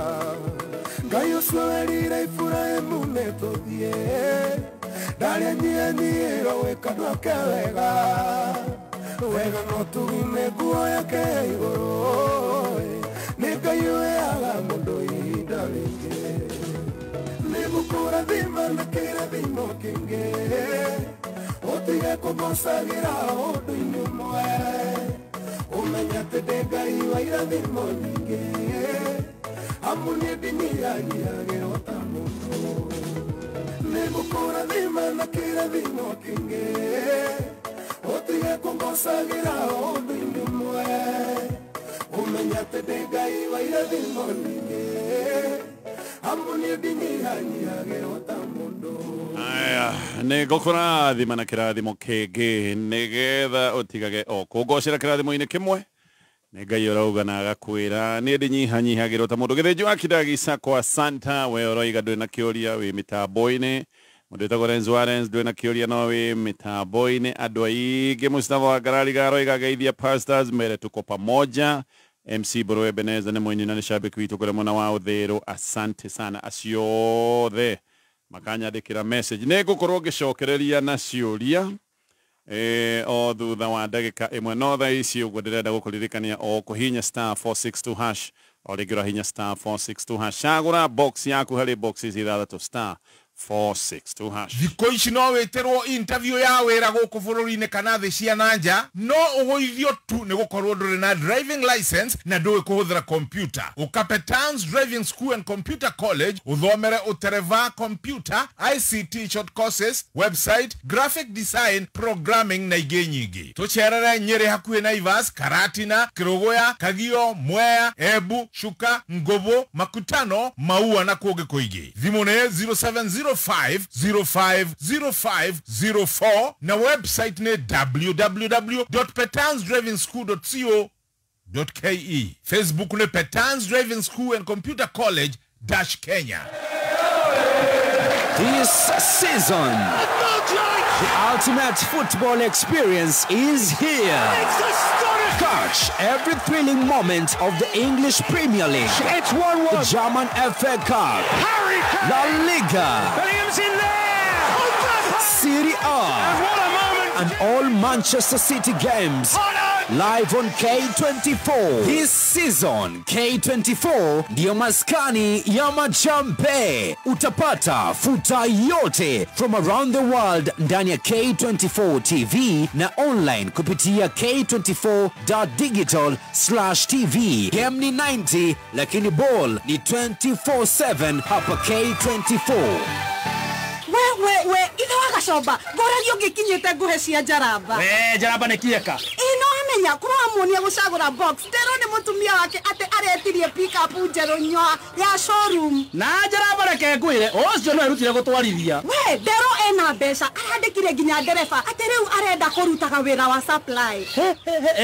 Ngai ũcio werire Iburahĩmu nĩtũthiĩ ndarĩa nyihanyiĩrwo gwĩ kanua ke wega no tugime nguo yake ya igũrũ nĩ Ngai ũheaga mũndũ ihinda rĩngĩ nĩgũkũrathima na kĩrathimo kĩngĩ ũtige kũngocagĩra ũndũ-inĩ ũmwe ũmenye atĩ ndĩ Ngai wa irathimo nyingĩ amu nĩndinyihanyiagĩra o ta mũndũ nĩgũkũrathima na kĩrathimo kĩngĩ ũtige kũngocagĩra ũndũ-inĩ ũmwe ũmenye atĩ ndĩ Ngai wa irathimo nyingĩ amu nĩndinyihanyiagĩra o ta mũndũ. Aya, nĩgũkũrathima na kĩrathimo kĩngĩ nĩgetha ũtigage o kũngocera kĩrathimo-inĩ kĩmwe nĩ Ngai ũrauga na agakwĩra nĩndĩnyihanyihagĩra ta mũndũ gĩthĩnjũ akĩndagisa kwa Santa we ũroiga ndwĩ na kĩũria wĩ mĩtambo-inĩ mũndũ wĩtagwo Renzo Warens ndwĩ na kĩũria no wĩ mĩtambo-inĩ andũ aingĩ Mustafa wa Garariga aroiga geithia pastors mere tuko pamoja MC Boro Ebeneza nĩ mũini na nĩ shabiki witũ kũrĩa mwena wa ũthĩĩro asante sana aciothe makanyandĩkĩra message nĩngũkorwo ngĩcokereria na ciũria o thutha wa ndagĩka ĩmwe no thaa ici ũguo ndĩrenda gũkũririkania o kũhihinya *462# o rĩngĩ ũrahihinya *462# cagũra box yaku harĩ boxes ithathatũ *462#. Thikũ ici no wĩtĩrwo interview ya wĩra gũkũ bũrũri-inĩ kana thĩ cia nanja no ũgũithio tu nĩ gũkorwo ndũrĩ na driving license na ndũĩ kũhũthĩra computer. Ũka Petans Driving School and Computer College ũthomere ũtereva computer, ICT short courses, website, graphic design, programming na ingĩ nyingĩ. Tũcerere Nyeri hakuhĩ na Ivas, Karatina, Kĩrũgũya, Kagio, Mwea, Embu, Chuka, Ngobo, Makutano, Maua na kũngĩ kũingĩ. Thimũ nĩ 0705050504 na website ni www.petansdrivingschool.co.ke. Facebook ni Petans Driving School and Computer College -Kenya. This season, the ultimate football experience is here. Catch every thrilling moment of the English Premier League. It's 1-1. The German FA Cup. La Liga. Bellingham's in there. Serie A. And what a moment. And all Manchester City games. Live on K24. This season, K24 ndio maskani ya majambe. Utapata futa yote from around the world ndani ya K24 TV na online kupitia k24.digital/tv. Game ni 90 lakini ball ni 24/7 hapa K24. We itha wagacoba ngorario ngikinyite nguhe cia Jaramba. Jaramba nĩ kieka. Ino amenya kũrwo amuonia gũcagũra box Ndero nĩ mũtumia wake atĩ aretirie pick up njerũ nyoa ya showroom. Na Jaramba reke ngwĩre ũcio no erutire gũtwarithia. We Ndero ena mbeca arandĩkire nginya ndereba atĩ rĩu arenda kũrutaga wĩra wa supply.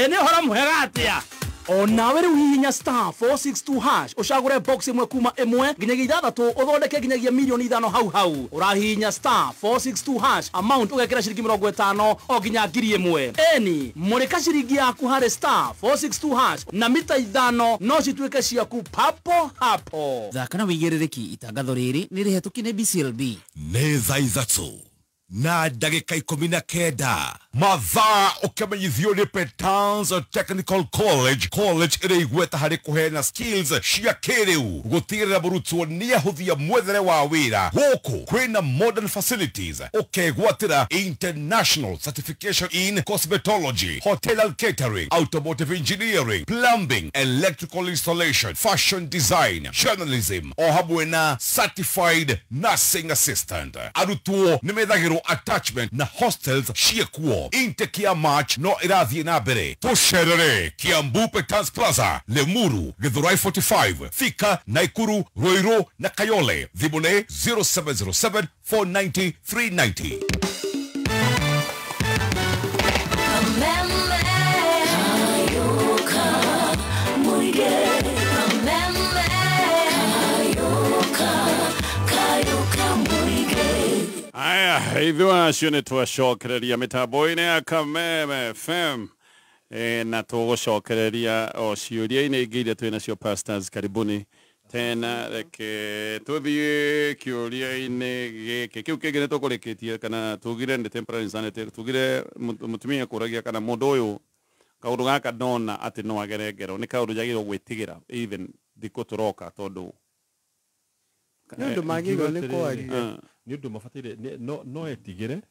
Nĩ ũhoro mwega atĩa? Onawe rĩu hihinya *462# ũcagũre box ĩmwe kuma ĩmwe nginyagia ithathatũ ũthondeke nginyagia milioni 5 hau ũrahihinya *462# amount ũgekĩra ciringi 50 o nginya 1000. Eni mũrĩka ciringi yaku harĩ *462# na mita 5 no cituĩke ciaku papo hapo. Thaka na wĩigĩrĩrĩki itangatho rĩrĩ nĩ rĩhetũkie nĩ BCLB. Nĩ thaa ithatũ na ndagĩka 19 mathaa ũkĩmenyithio nĩ Petans Technical College ĩrĩ igweta harĩ kũheana skills cia kĩrĩu gũtigĩrĩra mũrutwo nĩ ahũthia mwethere wa wĩra. Gũkũ kwĩna modern facilities ũkegwatĩra international certification in cosmetology, hotel and catering, automotive engineering, plumbing, electrical installation, fashion design, journalism o hamwe na certified nursing assistant. Arutwo nĩ methagĩrwo attachment na hostels ciekuo. Intake ya March no irathie na mbere. Tucerere Kiambu Petans Plaza, Lemuru, Githurai 45, Thika, Naikuru, Ruiru na Kayole. Thimune 0707 490 390. Aya, ithuĩ acio nĩ twacokereria mĩtambo-inĩ ya Kameme FM na tũgũcokereria o ciũria-inĩ ingĩ iria twĩ nacio pastors. Karibuni tena, reke tũthiĩ kĩũria-inĩ gĩkĩ. Kĩu kĩngĩ nĩ tũkũrĩkĩtie kana tugire nĩ temporary insanity, tugire mũtumia kũragia kana mũndũ ũyũ kaũndũ gaka ndona atĩ no agere ngero, nĩ kaũndũ njagĩrĩirwo gwĩtigĩra even thikũ tũroka, tondũ nĩ ũndũ magĩrĩirwo nĩ kwaria, nĩ ũndũ mabataire no etigĩre,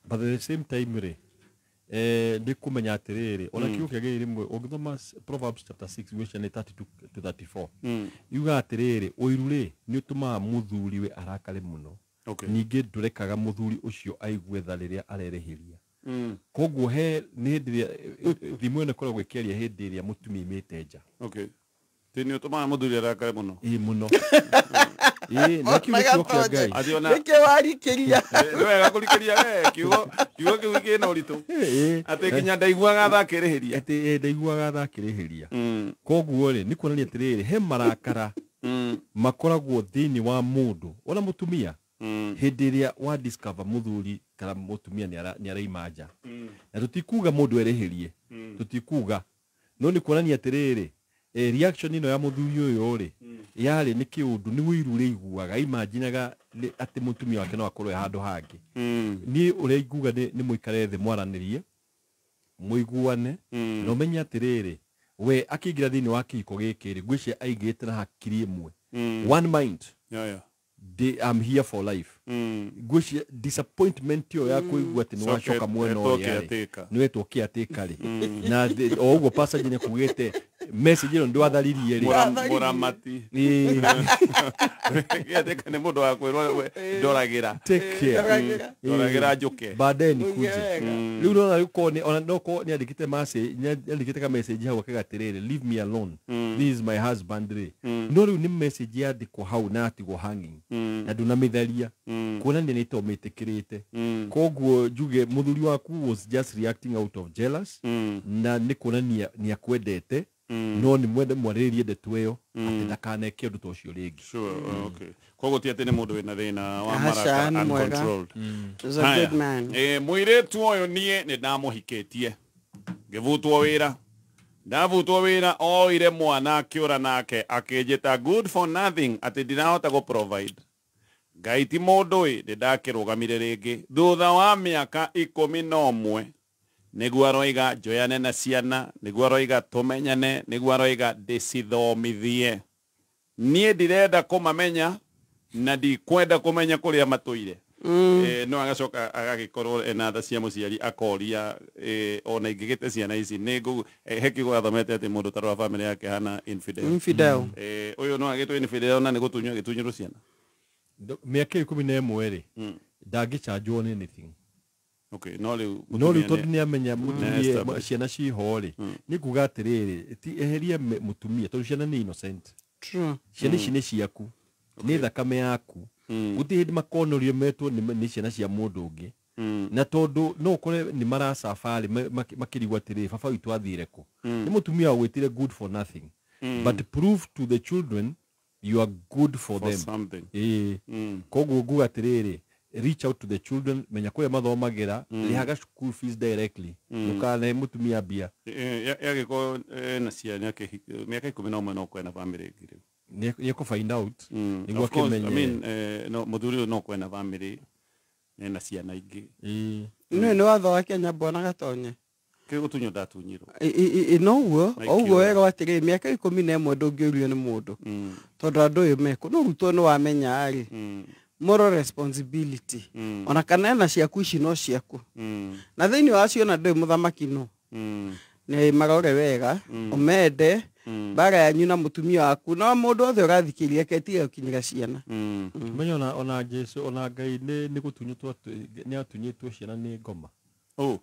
but at the same time rĩ nĩ kũmenya atĩrĩrĩ, ona kiugo kĩagĩrĩire rĩmwe ũngĩthoma Proverbs chapter 6 verse 32 to 34 yuga atĩrĩrĩ, ũiru rĩ nĩ ũtũmaga mũthuriwe arakare mũno, ningĩ ndũrekaga mũthuri ũcio aigue tha rĩrĩa arerĩhĩria. Koguo he nĩ hĩndĩ ĩrĩa thimũ ĩno ĩkoragwo ĩkĩaria hĩndĩ ĩrĩa mũtumia aimĩte nja. Nĩ ũtũmaga mũthuri arakare mũno. Mũno. Na kiugo kĩa Ngai. Nĩkĩ warikĩria? Nĩ wega kũrikĩria kiugo kĩu kĩna ũritũ. Atĩ nginya ndaiguaga tha akĩrĩhĩria. Atĩ ndaiguaga tha akĩrĩhĩria. Koguo rĩ nĩ kuonania atĩrĩrĩ, he marakara makoragwo thĩinĩ wa mũndũ ona mũtumia hĩndĩ ĩrĩa wa discover mũthuri kana mũtumia nĩ araima nja. Na tũtikuga mũndũ erĩhĩrie, tũtikuga, no nĩ kuonania atĩrĩrĩ reaction ino ya mũthuri ũyũ rĩ yarĩ nĩ kĩũndũ, nĩ wĩiru rĩiguaga, imaginaga atĩ mũtumia wake no akorwo handũ hangĩ. Niĩ ũrĩa iguga nĩ mũikare thĩ mwaranĩrie, mũiguane na ũmenye atĩrĩrĩ, we akĩingĩra thĩinĩ wa kĩhiko gĩkĩ rĩ, ngwĩciria aigĩte na hakiri ĩmwe, one mind. I'm here for life. Ngwĩciria disappointment yo ya kũigua atĩ nĩ wacoka mwena ũrĩa nĩ wetwo kĩatĩka rĩ, na o ũguo passage nĩ kugĩte message ĩno ndwatharirie rĩ, mũramati kĩatĩka nĩ mũndũ wa kwĩrwo ndoragĩra, ndoragĩra njũke badeni kuje. Rĩu no gũkorwo ona no ko nĩ andĩkĩte ka message hau akagatĩrĩrĩ, leave me alone, this is my husband rĩ, no rĩu nĩ message yandĩkwo hau na atigwo hanging na ndunamĩtharia kuonania nĩ tomĩtĩkĩrĩte. Koguo njuge mũthuri waku was just reacting out of jealous, na nĩ kuonania nĩ akwendete, no nĩ mwende mwarĩrĩrie ndeto ĩyo atĩ ndakaneke ũndũ ta ũcio rĩngĩ. Koguo ti atĩ nĩ mũndũ wĩna thĩna wa maraka uncontrolled. Mũirĩtu ũyũ niĩ nĩ ndamũhikĩtie, ngĩvutwo wĩra, ndavutwo wĩra oire mwana akĩũra nake akĩnjĩta good for nothing atĩ ndinahota gũ-provide. Ngai ti mũndũ nĩ ndakĩrũgamire rĩngĩ thutha wa mĩaka 11 nĩguo aroiga njoyane na ciana, nĩguo aroiga tũmenyane, nĩguo aroiga ndĩcithomithie. Niĩ ndirenda kũmamenya na ndikwenda kũmenya kũrĩa matũire. No agacoka agagĩkorwo ena tha cia mũciari akoria ona ingĩgĩte ciana ici nĩ he kiugo athomete atĩ mũndũ tarwa family yake hana infidel. Ũyũ no agĩtwo infidel na nĩ gũtunywo agĩtunyĩrwo ciana. Mĩaka 11 rĩ ndangĩcanjwo nĩ anything. No rĩu tondũ nĩ amenya mũtumia ciana ciho rĩ, nĩ kuga atĩrĩrĩ, ti eherie mũtumia tondũ ciana nĩ innocent. Ciana ici nĩ ciaku, nĩ thakame yaku, gũtirĩ hĩndĩ makonorio metwo nĩ ciana cia mũndũ ũngĩ. Na tondũ no ũkore nĩ maracabarĩ makĩrigwo atĩrĩrĩ, baba witũ athire kũ, nĩ mũtumia wagwĩtire good for nothing, but prove to the children you are good for them. Koguo nguga atĩrĩrĩ, reach out to the children, menya kũrĩa mathomagĩra, rĩhaga school fees directly, ndũkane mũtumia mbia. Yagĩkorwo na ciana mĩaka 11 no kwena family ĩngĩ rĩu. Nĩ kũ find out nĩguo akĩmenye. I mean mũthuri ũyũ no kwena family na ciana ingĩ. Nĩ watho wa Kenya mbona gatonye. Gũtunywo ndatunyirwo. No ũguo wega atĩrĩrĩ, mĩaka 11 ndũngĩũrio nĩ mũndũ, tondũ andũ ũyũ meko no rutwo nĩ wamenya rĩ, moral responsibility ona kana na ciaku ici no ciaku, na thĩinĩ wacio na ndĩ mũthamaki no nĩ marore wega, ũmende bara yanyu na mutumia waku no mundu othe urathikiria ketia ukinyira ciana menyo ona Jesu ona Ngai ni gutunyitwo ni atunyitwo ciana ni ngoma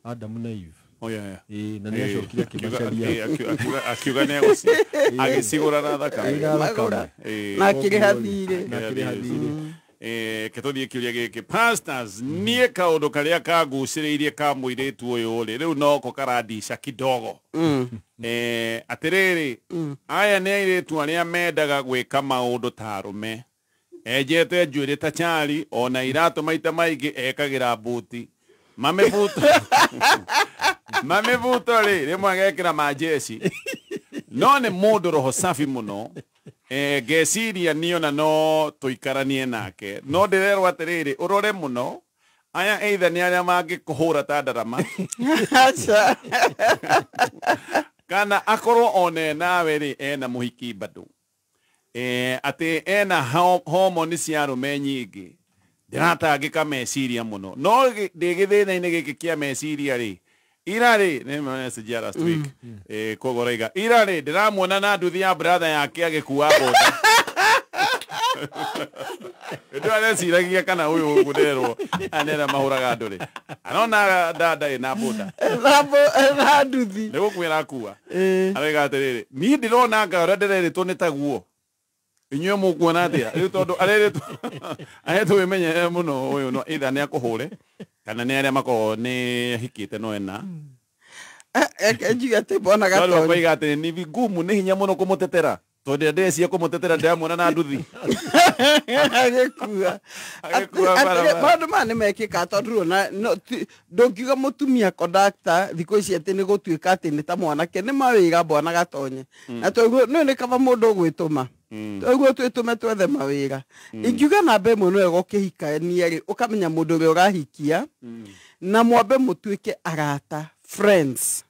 Adam na Eve yeah. Na ni acokire kimacaria akiuga ne agisigura na thakame na kire hathire ketuthie kiuria giki pastors nie kaundu karia kaguciriirie ka muiritu uyu ri riu noko karadisha kidogo atiriri aya ne iritu aria mendaga gwika maundu tarume ejete njuire ta chari ona iratu maita maigi ekagira buti mamevuto rimwe agekira majeci no ne mundu roho safi muno geciria niona no tuikaranie nake no ndirerwo atiriri urore muno aya either ni aria mangikuhura ta ndarama kana akorwo one nawe ri ena muhiki bado ati ena hormone cia rume nyingi ndiratangika meciria muno no ndigithina-ini giki kia meciria ri ira ri ni message ya last week kogoraiga ira ri ndiramuona na nduthi ya brother yake agikuwa boda ndio areciragia kana uyu guderwo anera mahuraga nduri anona dada na boda na nduthi ni gukwira kuwa arega atiriri ni ndirona ngara ndirerĩtwo nĩ taguo inyuĩ mũkuona atia rĩu tondũ arerĩtwo ahetwo wĩmenye mũno ũyũ no either nĩ akũhũre kana nĩ arĩa makorwo nĩ hikĩte no ena njuga atĩ mbona Gatonyi tondũ koiga atĩ nĩ vigumu nĩ hinya mũno kũmũtetera tondũ ndĩcia kũmũtetera ndĩramuona na nduthi agĩkua maũndũ maya nĩ mekĩka tondũ ndũngiuga mũtumia conductor thikũ ici atĩ nĩ gũtuĩka atĩ nĩ ta mwanake nĩ mawĩra mbwana Gatonye na tondũ nĩ nĩ kaba mũndũ gwĩtũma tondũ twĩtũme twethe mawĩra ingiuga namba ĩmwe nĩ wega ũkĩhikania rĩ ũkamenya mũndũ ũrĩa ũrahikia na mwambe mũtuĩke arata friends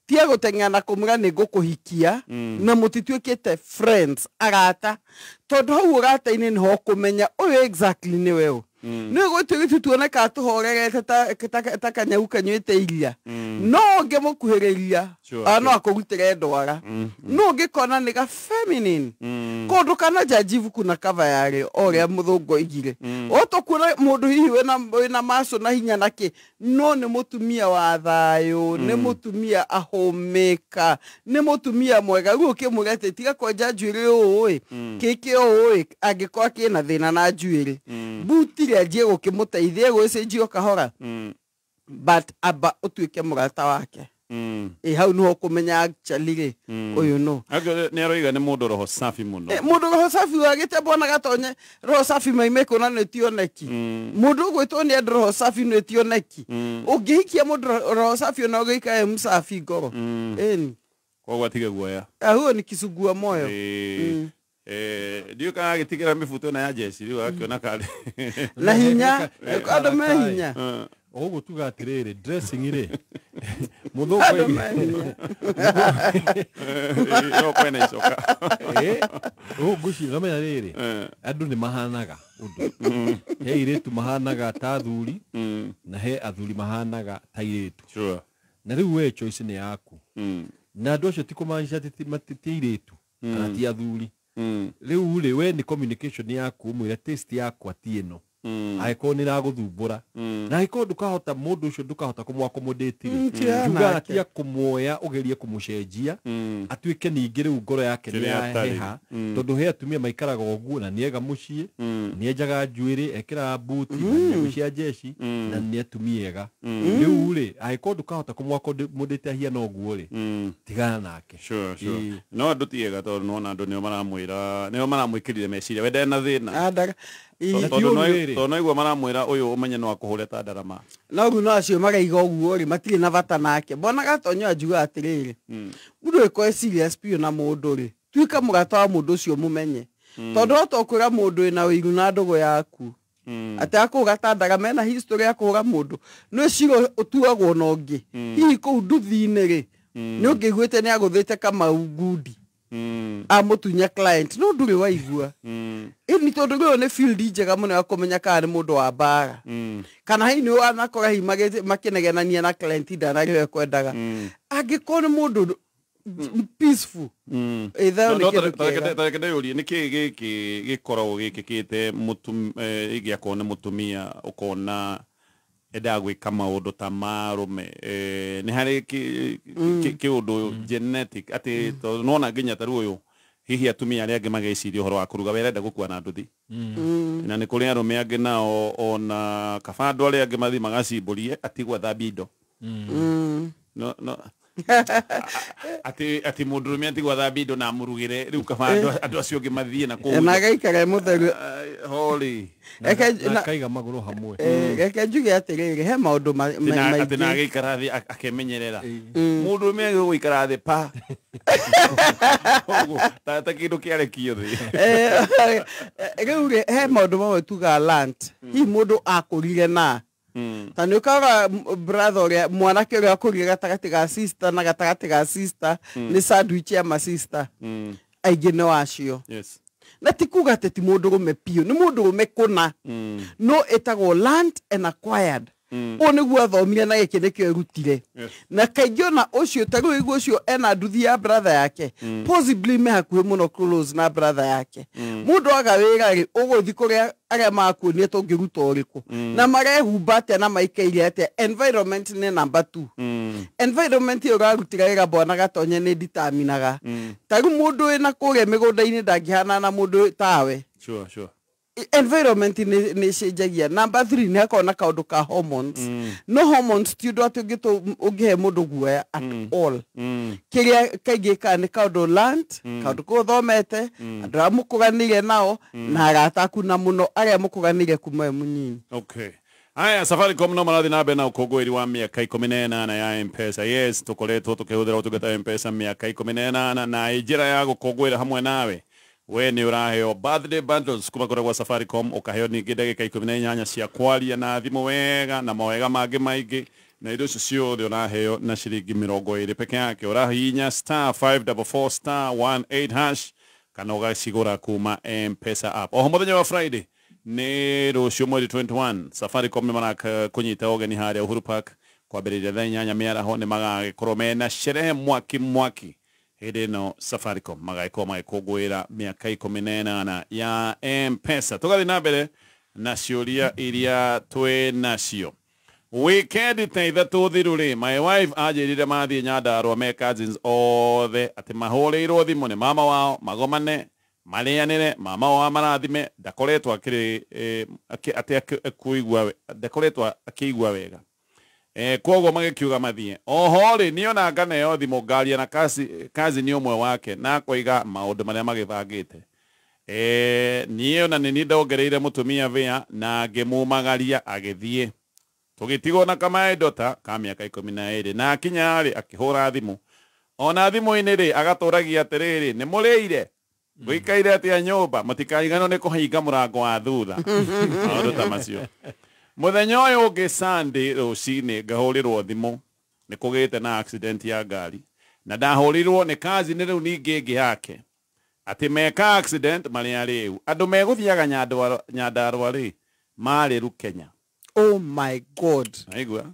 tia gũteng'ana kũmũra nĩ ngũkũhikia na mũtituĩkĩte friends arata tondũ hau ũrata-inĩ nĩho ũkũmenya ũyũ exactly nĩ weũ nĩ gwĩtuĩke tuoneka tũhorerete ta kanyau kanyuĩte iria no ũngĩmũkuhĩrĩria no akũrutĩre ndwara no ũngĩkona nĩ ga feminine kũndũ kana jajivu kuna kava yarĩ ũrĩa mũthũngũ oigire ũtũkuona mũndũ hihi wĩna maco na hinya nakĩ no nĩ mũtumia wa thayũ nĩ mũtumia ahũmĩka nĩ mũtumia mwega rĩu ũkĩmwĩra atĩ tiga kwenja njuĩrĩ ũũ kĩkĩ ũũ angĩkorwo kĩna thĩna na njuĩrĩ buti njie gũkĩmũteithia gwĩcenjio kahora but aba ũtuĩke mũrata wake hau nĩho ũkũmenya actually rĩ ũyũ no nĩ aroiga nĩ mũndũ roho safi mũno mũndũ roho safi wagĩte mbwana Gatonye roho safi maimĩkũ na nĩ tioneki mũndũ ũgwĩtwo nĩ andũ roho safi nĩ tioneki ũngĩhikia mũndũ roho safi ona ũgĩikae msafi ngoro ĩni koguo atige guoya huo ni kisugua moyo ndio kana gitigera mifuto na ya jeshi riu akiona kale na hinya andũ me hinya ũguo tuga atirĩrĩ dressing ri mũthũngũ no kwena icoka guci ramenya rĩrĩ andũ nĩ mahanaga ũndũ he airĩtu mahanaga ta athuri na he athuri mahanaga ta airĩtu na rĩu we choice nĩ yaku na andũ acio ti kũmaanisha ti airĩtu kana ti athuri rĩu rĩ we nĩ communication yaku mwĩre taste yaku ati ĩno angĩkorwo nĩ iragũthumbũra na angĩkorwo ndũkahota mũndũ ũcio ndũkahota kũmwakomodate njuga tia kũmuoya ũgerie kũmũcenjia atuĩke ningĩ rĩu ngoro yake nĩ yaheha tondũ he atumia maikaraga ũguo na nĩega mũciĩ nĩenjaga njuĩrĩ ekĩraga buti nyamũ cia jeshi na nĩ atumia ega rĩu rĩ angĩkorwo ndũkahota kũmwakomodate ahiana ũguo rĩ tigana nake no andũ ti ega tondũ nona andũ nĩo maramwĩkĩrire meciria we ndarĩ na thĩna tondũ noiguo maramwĩra ũyũ ũmenye no akũhũre ta ndarama no rĩu no acio maraiga ũguo rĩ matirĩ na bata nake mbona Gatonye anjuga atĩrĩrĩ mũndũ wĩkoe serious biũ na mũndũ rĩ tuĩka mũrata wa mũndũ ũcio mũmenye tondũ no tokwĩra mũndũ wĩna ũiru na ndũgũ yaku atĩ akũhũra ta ndarama mena history ya kũhũra mũndũ nĩ ciro ũtuagwo na ũngĩ hihi kũu nduthi-inĩ rĩ nĩ ũngĩiguĩte nĩ agũthĩte Kamau ngundi amutunya client no ndũrĩ waigua ni tondũ rĩu nĩ field njega mũno ya kũmenya kana nĩ mũndũ wa mbara kana hihi nĩ wanakora hihi makĩnegenania na client ndanarĩwe kwendaga angĩkorwo nĩ mũndũ peaceful itha ni kindu tarekede yuri ni ki gikoragwo gikikite mutum igiakona mutumia ukona eda gwika maundu ta marume ni hari ki undu genetic ati nona nginya taru uyu hihi atumia aria angi mageciria uhoro wa kuruga werenda gukua na nduthi na ni kuri arume angi nao ona kabandu aria angi mathi magacimburie atigwa thambia indo no ati mundurume atigwa thambia indo na murugire riu kabandu andu acio angi mathie na ku na gaikare mutheru holy kaiga maguru hamwe reke njuge atiriri he maundu ati na gaikara thi akemenyerera mundurume angi guikara thi pa ta kindu kiarekio thi riu he maundu mamwe tuga land hi mundu akurire na tani ukaga brother uria mwanake uria akurire gatagati ga sister na gatagati ga sister ni sandwich ya ma sister aige no acio yes na tikuga teti mundu rume pio ni mundu rume kuna no etagwo land and acquired one gwa thomire na gikene kio rutire na kaigyo na ucio taru igwo ucio ena nduthi ya brother yake possibly me hakuhe muno close na brother yake mundu agawira ri uguthi kuria aria makuonie tungiruta uriku na marehumba na maikairie ate environment ni number 2 environment yo garutira ira bona gatonye ni determinaga taru mundu ina kuria migunda-ini ndangihana na mundu tawe sure environment ni shejagia number 3 ni akona kaundu ka hormones no hormones tiudo atugito ugihe mundu guoya at all kiria kaigika ni kaundu land kaundu kuthomete andu amukuganire nao na agataku na muno aria mukuganire kuma munyini okay aya Safaricom no marathi na bena ukogweri wa miaka 18 ya M-Pesa yes tukoretwo tukihudira utugata M-Pesa miaka 18 na ijira ya gukogwera hamwe nawe we ni uraheo birthday bundles kuma kwa Safaricom ukaheo ningi ndagika 18 cia kwaria na thimu wega na mawega mangi maingi na indo cio cio uraheo na ciringi 20 peke yake urahinya *544*18# kana ugacigura kuma M-Pesa app oho muthenya wa Friday ni rucio mweri 21 Safaricom ni maraka kunyita ogeni haria Uhuru Park kwambiriria thaa 8 miaraho ni magagikorwo mena sherehe mwaki hede no Safaricom magikogwira miaka 18 ya M-Pesa tugathi na mbere na ciuria iria twe nacio weekend teitha tuthiruri my wife ajirire mathi Nyandarua me cousins othe ati mahoreirwo thimu ni mama wao magomane marianire mama wao marathime ndakoretwo akiri ati akuigwa ndakoretwo akiigwa wega kogo magikiuga mathie oho ri niona ngane yo thimu ngaria na kazi ni umwe wake na koiga maundu maria magibangite niona ni ndongereire mutumia via na ngimumagaria agithie tugitigo na kama edota ka miaka 12 na kinyari akihura thimu ona thimu-ini ri agaturagia atiriri ni muriire gwikaire atia nyumba mutikaigano ni kuhinga murango wa thutha maundu ta macio muthenya uyu ungi Sunday rucini ngahurirwo thimu ni kugite na accident ya ngari na ndahurirwo ni kazi ni riu ningi ngi yake ati meka accident mari ari riu andu meguthiaga Nyandarua ri mari ru Kenya oh my god aigua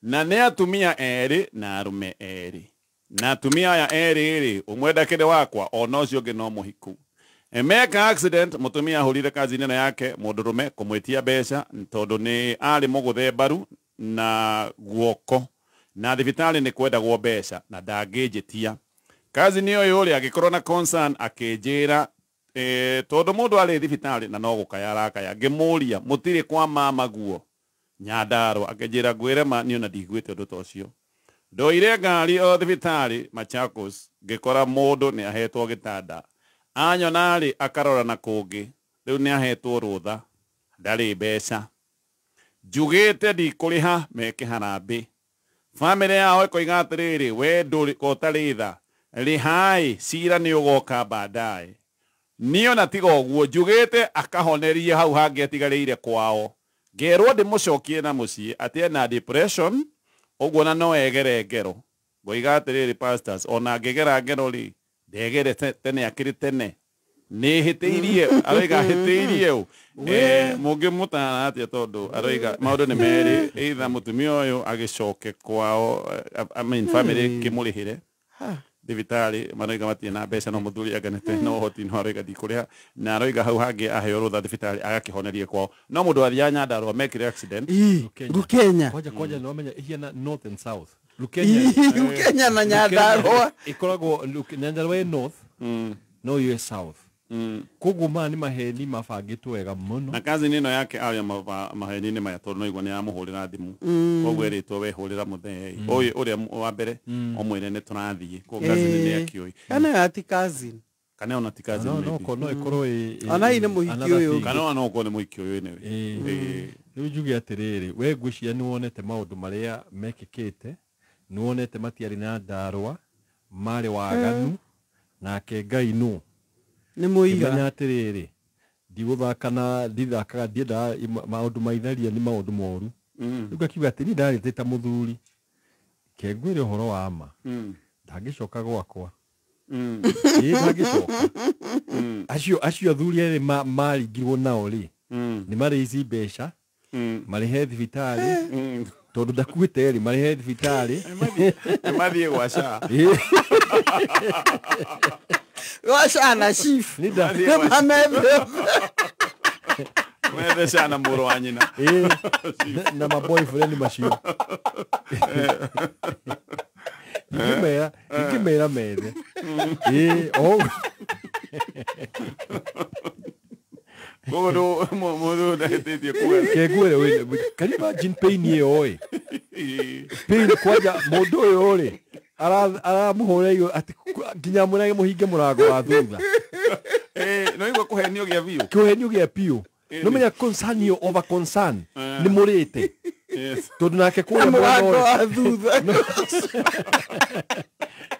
na ne atumia eri na arume eri na atumia ya eri ri umwenda kide wakwa ona ucio ngi no muhiku meka accident mutumia ahurire kazi nene yake mundurume kumwitia besha tondu ni ari muguthe baru na guoko na thibitari ni kwenda gwo besha na ndangijitia kazi niyo yuri agikorwo na concern akijira tondu mundu ari thibitari na no gukayaraka ya ngimuria mutiri kwa mama guo Nyandarua akijira gwire ma niona ndigwite undu tocio ndoire ngari o thibitari Machakos ngikora mundu ni ahetwo gitanda anyonari akarora na kungi riu ni ahetwo rutha ndari besha jugite ndikuriha meke harambi family yao ikoiga atiriri we nduri kotalitha rihai cira ni ugoka baadaye niona tiga uguo jugite akahoneria hau hangi atigarire kwao gerwo ndimucokie na mucii atie na depression uguo na no egere ngero ngoiga atiriri pastors ona ngegera ngero ri ndegere tene akiri tene ni hiteirie aroiga hiteirie mungi mutana atia tondu aroiga maundu ni meri either mutumia uyu agicoke kwao I mean family kimurihire thibitari maroiga matie na mbeca no muthuri aganete no hoti no aroiga dikuria na aroiga hau hangi aheo rutha thibitari agakihonerie kwao no mundu athia Nyandarua mekire accident Rukenya koja no menya hiana north and south Rukenya na Nyandarua ikoragwo Nyandarua north no you south koguo mani maheni mabangitwo wega muno na kazi nino yake aria maheni ni maya tondu no igwa ni amuhurira thimu koguo eritwo wehurira muthee oyu uria wa mbere omwire ni turathie koguo kazi ni akioi kana ati kazi kana ona ti kazi no ikorwo ana ine muhiki uyu kana ona uko ni muhiki uyu ni riu njuge atiriri we ngwiciria ni wonete maundu maria mekikite ni wonete matiari na Nyandarua mari waganu nake Ngai nu ni muiga menya atiriri ndiguthakana ndithakaga ndienda maundu maitharia ni maundu moru riu akiuga ati ni ndarite ta muthuri kengwire horo wa ma ndangicoka gwakwa ndangicoka acio athuri eri maringirwo nao ri ni marici mbeca marihe thibitari tondu ndakuite ri marihe thibitari mathie gwaca Washa na chief. Nida. Mebe sana muro wa nyina. Na my boyfriend macio. Ikimera mede. Oh. Kodo modo da tetie kuwa. Kegwere we. Can you imagine pain ye oi? Pain kwaja modo yore. Ara muhore yo ati ginya muna muhinge murago wa thutha. No igwa kuhenio gya view. Kuhenio gya pio. No menya concern yo over concern. Ni murite. Yes. Tondu nake kuya murago wa thutha.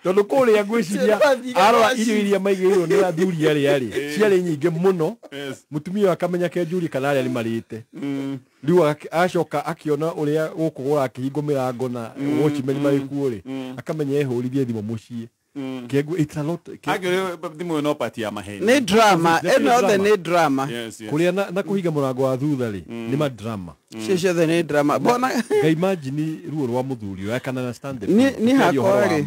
Tondu kuri ya gwiciria arwa irio iria maigirwo ni athuri ari ciari nyinge muno. Mutumia akamenya ke njuri kana ari marite. Riu acoka akiona uria gukugura kihingo mirango na watchman marikuuri akamenya ehurithie thimo mucii kegu it's a lot agire thimo no party ya maheni ni drama the ni drama kuria na kuhinga murango wa thutha ri ni ma drama sheshe the ni drama bona ga imagine ruo rwa muthuri I can understand the ni hakori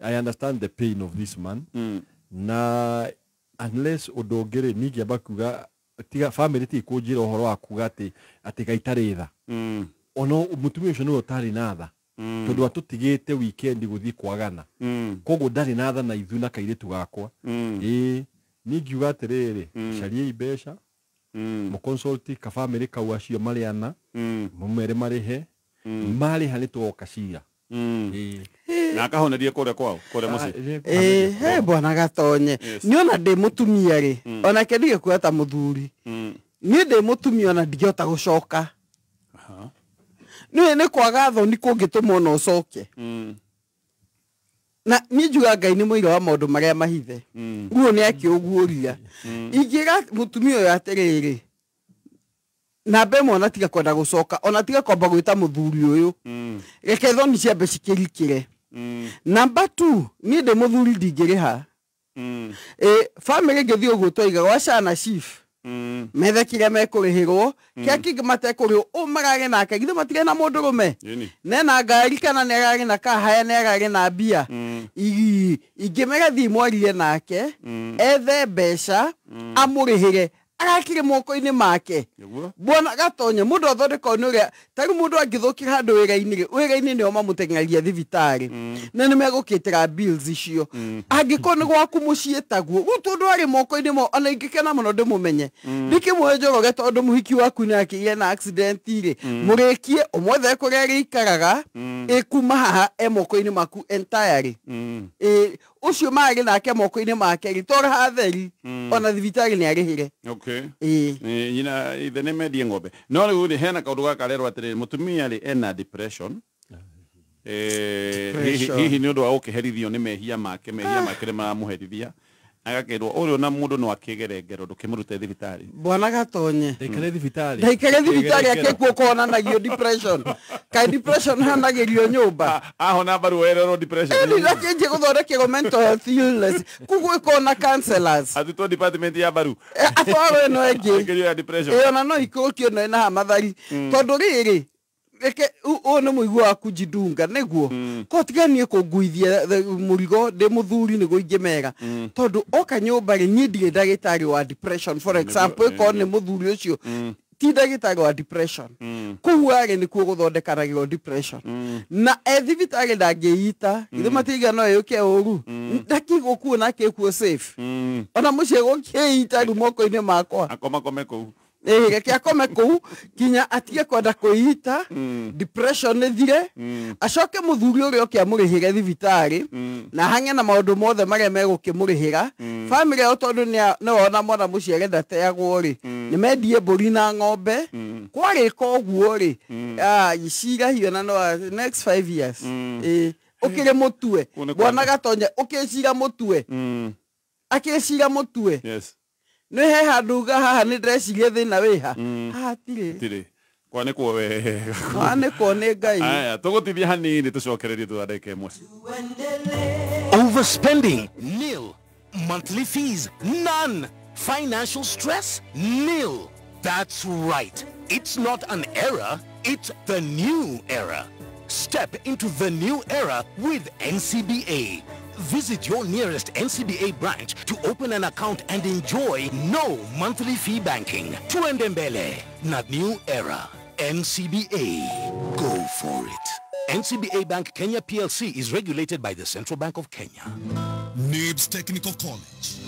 I understand the pain of this man na unless odogere nigi abakuga tiga family ti kujira uhoro wa kuga ati gaitaritha ono mutumia ucio no tari natha tondu atutigite weekend guthi kwagana koguo ndari natha na ithu na kairitu gakwa ningiuga atiriri carie mbeca mu consult ka family kau acio mariana mumere marihe mariha ni tuoka cira na akahonerie kuria kwao kuria muci bwana gatonye niona ndi mutumia ri ona kendige kuata muthuri ni ndi mutumia ona ndigota gucoka ni kwaga thoni kungituma no ucoke na ni juga Ngai ni muiga wa maundu maria mahithe guo ni akiuguria ingiga mutumia uyu atiriri na be mona tiga kwenda gucoka ona tiga kwamba gwita muthuri uyu reke thoni cia becikirikire number 2 ni ndi muthuri ndingiriha family ngithi uguo twiga wacana chief methe kiria mekurihirwo kia kingi matekurio umarage nake githe matige na mundu rume nena ngari kana ne agari na kahaya ne agari na mbia ingimega thi mwarie nake ethe mbeca amurihire agakire moko-ini make bona gatonye mundu athondeka unuria tari mundu angithukira handu wira-ini nio mamutengaria thibitari na nimegukitira bills icio angiko ni gwaku mucii taguo gutundu ari moko-ini mo ona ingikena muno ndimumenye ndikimwe njoroge tondu muhiki waku ni akirie na accident ri murikie umwethe kuria rikaraga ikuma haha moko-ini maku entirely ucio mari nake moko-ini make ritora hatheri ona thibitari ni arihire nyina ithe nä mendie ng'ombe no rä u rä hena kaå ndå gakarerwo atä rä mutumia rä ena depression hihi nä å ndå wa gå kä herithio nä mehia make nä maramå agakerwo å rä o na må ndå no akä gere ngero ndå kä må rute thibitarä bwana gatonye ndaikare thibitarä akä kuo konanagio depression kai depression hanagärio nyå ahona mbaru wererwo depression ndakä gå thondekerwo mental health illness kugwä kona counselors atitwo department ya mbaru atwaro ä no ä ngä ona no ikå kä no ä na hamathari tondå rä rä reke ona muigu wa kujidunga neguo ko tiganie kuguithia murigo de muthuri ni guinge mega tondu oka nyumba ri ni ndire ndagitari wa depression for example ko ne muthuri ucio ti ndagitari wa depression kuwage ni kuo guthondekanagio depression na thibitari ndangiita ithe matiga no yuke uru ndakigukuo na kekuo safe ona mucie gukiita moko-ini makwa akoma kou reke akome kou kinya atige kwenda kuita depression ne thire acoke muthuri uria okiamurihire thibitari na hange na maundu mothe maria megukimurihira family yo tondu ne wona mwana mucie getha teagwo ri ni mendie mburi na ng'ombe kwari koguo ri iciga hiyo na no next 5 years ukire mutue bwana gatonya ukicira mutue akicira mutue yes ne he handuga haha ni ndreciria thina wiha haha tire kwa ne kuo we kwa ne kone ngai aya tugutithia hanini tucokererie tuandike mwe Overspending? Nil. Monthly fees? None. Financial stress? Nil. That's right. It's not an era, it's the new era. Step into the new era with NCBA. Visit your nearest NCBA branch to open an account and enjoy no monthly fee banking. Tuendembele, not new era. NCBA. Go for it. NCBA Bank Kenya PLC is regulated by the Central Bank of Kenya. NIBS Technical College.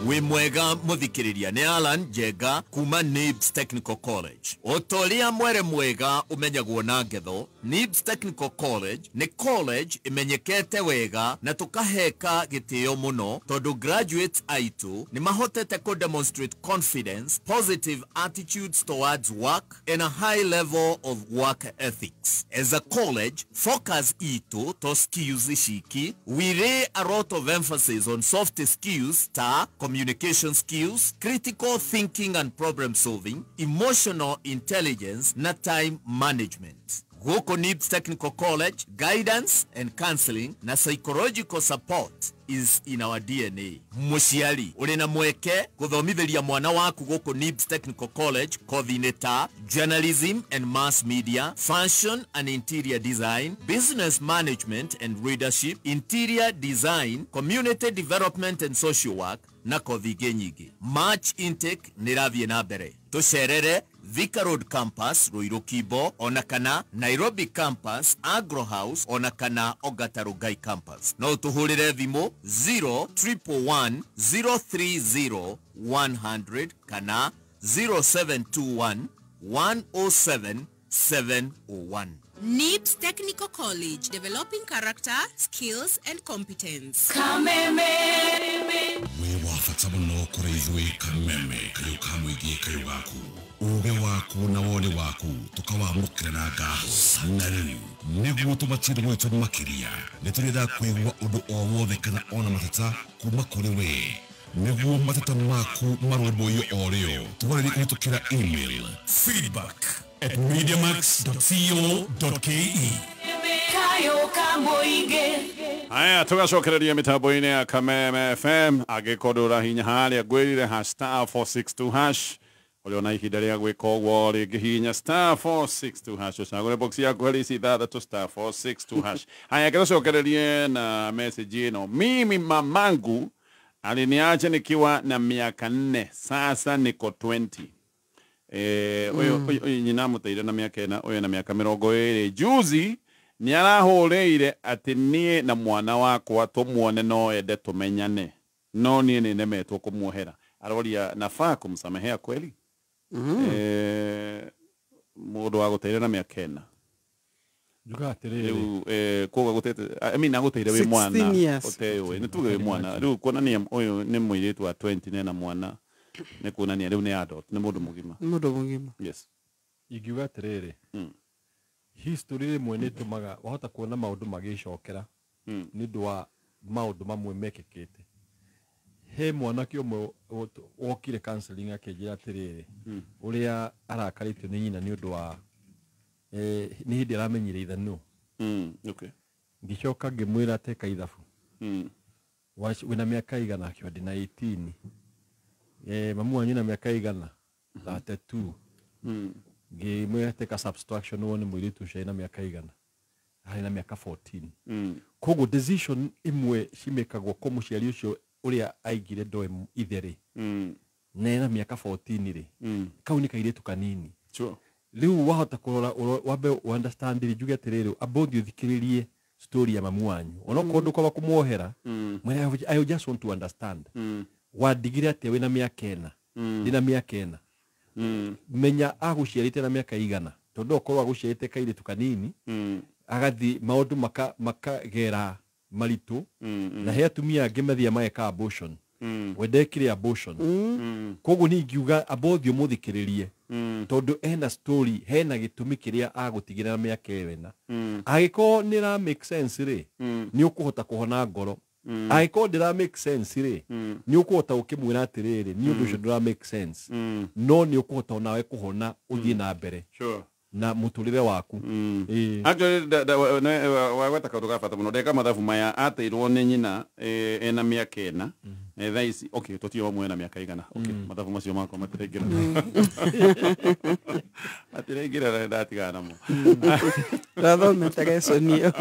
We mwega muthikiriria ni Alan Jega kuma NIBS Technical College. Otolia mwere mwega umenyagwo na ngetho. NIBS Technical College ni college imenyekete wega na tukaheka gitio muno tondu graduates aitu ni mahotete ko demonstrate confidence, positive attitudes towards work and a high level of work ethics. As a college, focus itu to skills ishiki. We lay a lot of emphasis on soft skills communication skills, critical thinking and problem solving, emotional intelligence, na time management. Goko NIBS Technical College, guidance and counseling na psychological support is in our DNA. Mushiali, urena mweke kuthomithiria mwana waku goko NIBS Technical College, coordinator, journalism and mass media, fashion and interior design, business management and leadership, interior design, community development and social work, na kothi nyingi. March intake niravie na mbere. Tucerere Thika Road Campus, Ruiru Kibo, onakana Nairobi Campus, Agro House, onakana Ogata Rugai Campus. No tuhurire thimo 0311030 kana 0721107701. NIBS Technical College, developing character, skills and competence. We wafata muno kuri ithui Kameme kayo kamwigi kayo gaku uge waku na wone waku tukawamukira na ngaho sanari niguo tumatire mwitu makiria niturida kwigwa undu o wothe kana ona matata kuma kuri we niguo matata maku marweboyo oreo tuwariri kuhitukira email feedback@mediamax.co.ke. Aya tugacokereria mitambo-ini ya Kameme FM agikorwo hinya haria gwirire #462# uri ona ihinda ria gwika uguo ringi hinya *462# ucagure box yaku hari ici ithathatu *462#. Haya tugacokererie na message ino. Mimi mamangu aliniacha nikiwa na miaka 4, sasa niko 20. Uyu nyina muteire na miaka 4, uyu na miaka 20. Juzi ni arahoreire ati nie na mwana wakwa tumuone no ende tumenyane, no nie ni nemetwo kumuohera. Aroria nafaa kumsamehea kweli? Mundu wa guteire na miaka 4 juga atiriri koga gutete naguteire wi mwana utewe ni tuge wi mwana riu kuonania uyu ni muiritu wa 20 na mwana ni kuonania riu ni adult ni mundu mugima. Yes, igiuga atiriri history rimwe ni tumaga wahota kuona maundu magicokera ni ndu wa maundu mamwe mekekete. He mwanake umwe wokire counseling akijira atiriri uria arakaritio ni nyina ni undu wa ni hindi aramenyire ithano. Okay, ngicoka ngimwira teka ithabu wina miaka igana akio ndi na 18 mamu wanyu na miaka igana 32 ngimweteka subtraction wone mwiritu shaina miaka igana hari na miaka 14 kogo decision imwe cimekagwo ko muciari ucio uria aigire ndoe ithere na miaka 14 ri kau ni kairitu kanini riu wahota kurora wabe understand ri juge atiriri abothi uthikiririe story ya mamu wanyu onoko ndu kwa kumuohera I just want to understand wadigire ate wina miaka ena ndina miaka ena menya aguciarite na miaka igana tondu okorwo aguciarite kairitu kanini agathi maundu makagera maritu na he atumia angimethia maeka abortion wedekire abortion koguo ni ngiuga abothi umuthikiririe tondu ena story hena gitumi kiria agutigira na miaka ena agiko ni ra make sense ri ni ukuhota kuhona ngoro agiko ndira make sense ri ni ukuhota ukimwira atiriri ni undu ucio ndira make sense no ni ukuhota nawe kuhona uthie na mbere na muturire waku actually wagweta kaundu gabata muno ndeka mathabu maya ateirwo ni nyina ena miaka ena thaisi okay tutio mwe na miaka igana okay mathabu macio makwa matirengira atirengira ndatigana mo rathome tagesonio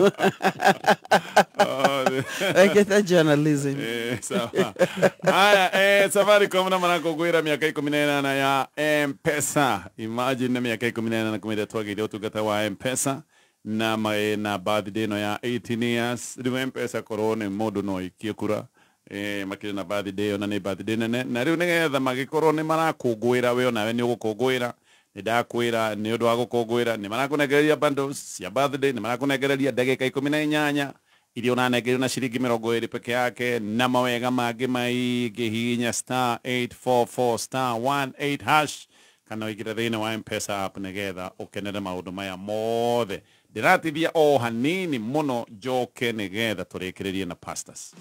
eketa journalism sawa aya Safaricom na marako gwira miaka 18 ya M-Pesa imagine miaka 18 na kumida twagire utugata wa M-Pesa na birthday no ya 18 years riu M-Pesa korone modu no ikiekura makire na birthday ona ni birthday nene na riu nigetha magikorwo ni marakungwira we ona we ni ugukungwira ni ndakwira ni undu wa gukungwira ni marakunegereria bundles cia birthday ni marakunegereria ndagika 18 irio nanegererio na ciringi 20 peke yake na mawega mangi maigi hinya *844*18# kana wigire thini wa M-Pesa app nigetha ukenere maundu maya mothe ndiratithia o hanini muno njoke nigetha turikiririe na pastors.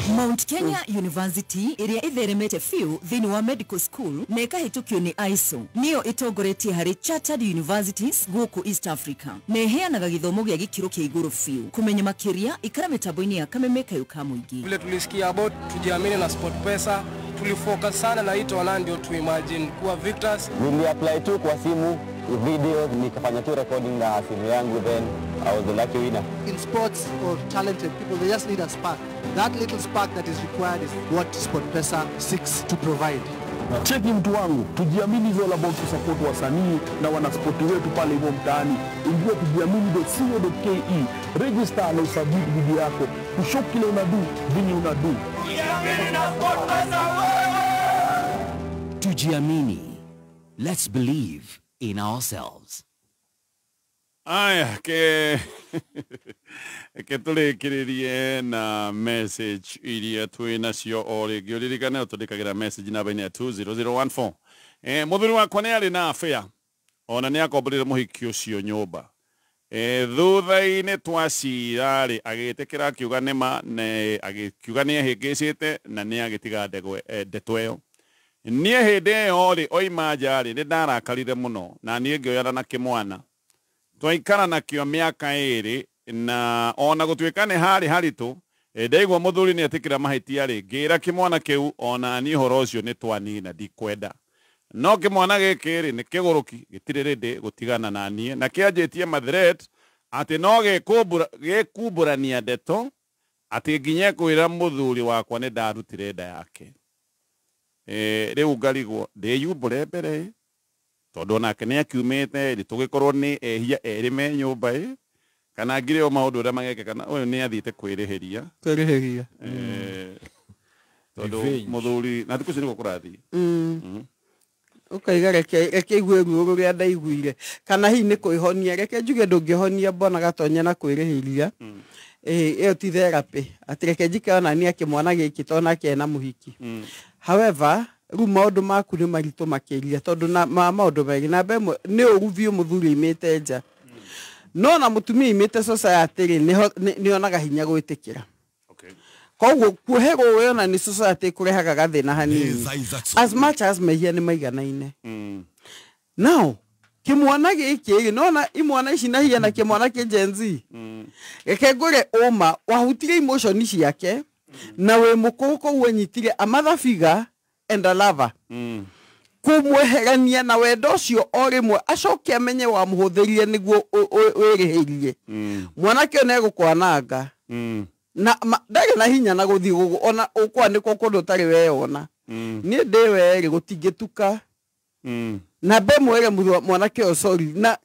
Mount Kenya University iria itheremete fiu thini wa medical school na ikahitukio ni ISO niyo itongoretie hari chartered universities guku East Africa na iheanaga githomo gia gikiro kia iguru fiu kumenya makiria ikara metaboini ya Kameme Kayuka Muigi. Vile tulisikia about tujiamini na SportPesa tulifocus sana na ito wana ndio tu imagine kuwa victors. Nili apply tu kwa simu video nikafanya tu recording na simu yangu then I was the lucky winner. In sports or talented people they just need a spark. That little spark that is required is what SportPesa seeks to provide. Cheki mtu wangu, tujiamini is all about to support wasanii na wanaspoti wetu pale hivyo mtaani. Ingia tujiamini.co.ke, register na usubmit video yako, kushow kile unadu, vini unadu. Tujiamini na SportPesa. Tujiamini. Let's believe in ourselves. Aya ke turikiririe na message iria twina cio ori giuririkane utundikagira message namba ya 20014 muthuri wakwa ni ari na afia ona ni akomborire muhiki ucio nyumba thutha-ini twacira ri agitikira akiuga nima ne agikiuga ni ehingicite na ni agitiga ndeto iyo nie hindi iyo ri oima njari ni ndarakarire muno na nie ngioyana na kimwana twaikara na kio miaka iri na ona gutwikane hari haritu ndaigwa muthuri ni atikira mahitia ri ngira kimwana kiu ona ni horo ucio ni twanina ndikwenda no kimwana gikiri ni kiguruki gitiririnde gutigana na nie na kianjitie mathret ati no gekuburania ndeto ati nginye kwira muthuri wakwa ni ndarutire nda yake riu ngarigwo ndiyumbure mbere tondu nake ni akiumite ri tugikorwo ni ehia eri me nyumba kana ngire o maundu ria mageke kana uyu ni athite kwirihiria tondu muthuri na thiku ciniko kurathi ukaiga reke igwe ruo ria ndaiguire kana hi ni kuihonia reke njuge ndungihonia mbona gatonya na kwirihiria iyo ti therapy atireke njike ona ni akimwana giki tona kena muhiki however ru maundu maku ni maritu makiria tondu na maundu megi na mbemwe ni uruvio muthuri imite nja no na mutumia imite society ri ni onaga hinya gwitikira koguo kuhego we na ni society kurehaga gathina hanini as much as mehia ni maiganaine now kimwana giki nona imwana ici na hia na kimwana ki Gen Z reke ngure uma wahutire emotion ciake na we mukuko wenyitire a mother figure and a lover kumweherania na wendo cio o rimwe acoke amenye wa muhuthirie niguo wirihirie mwanake one gukwananga na ndari na hinya na guthi ona ukwandikwo kundu tari weona ni ndi weri gutingituka na be mwere mwanake o sorry na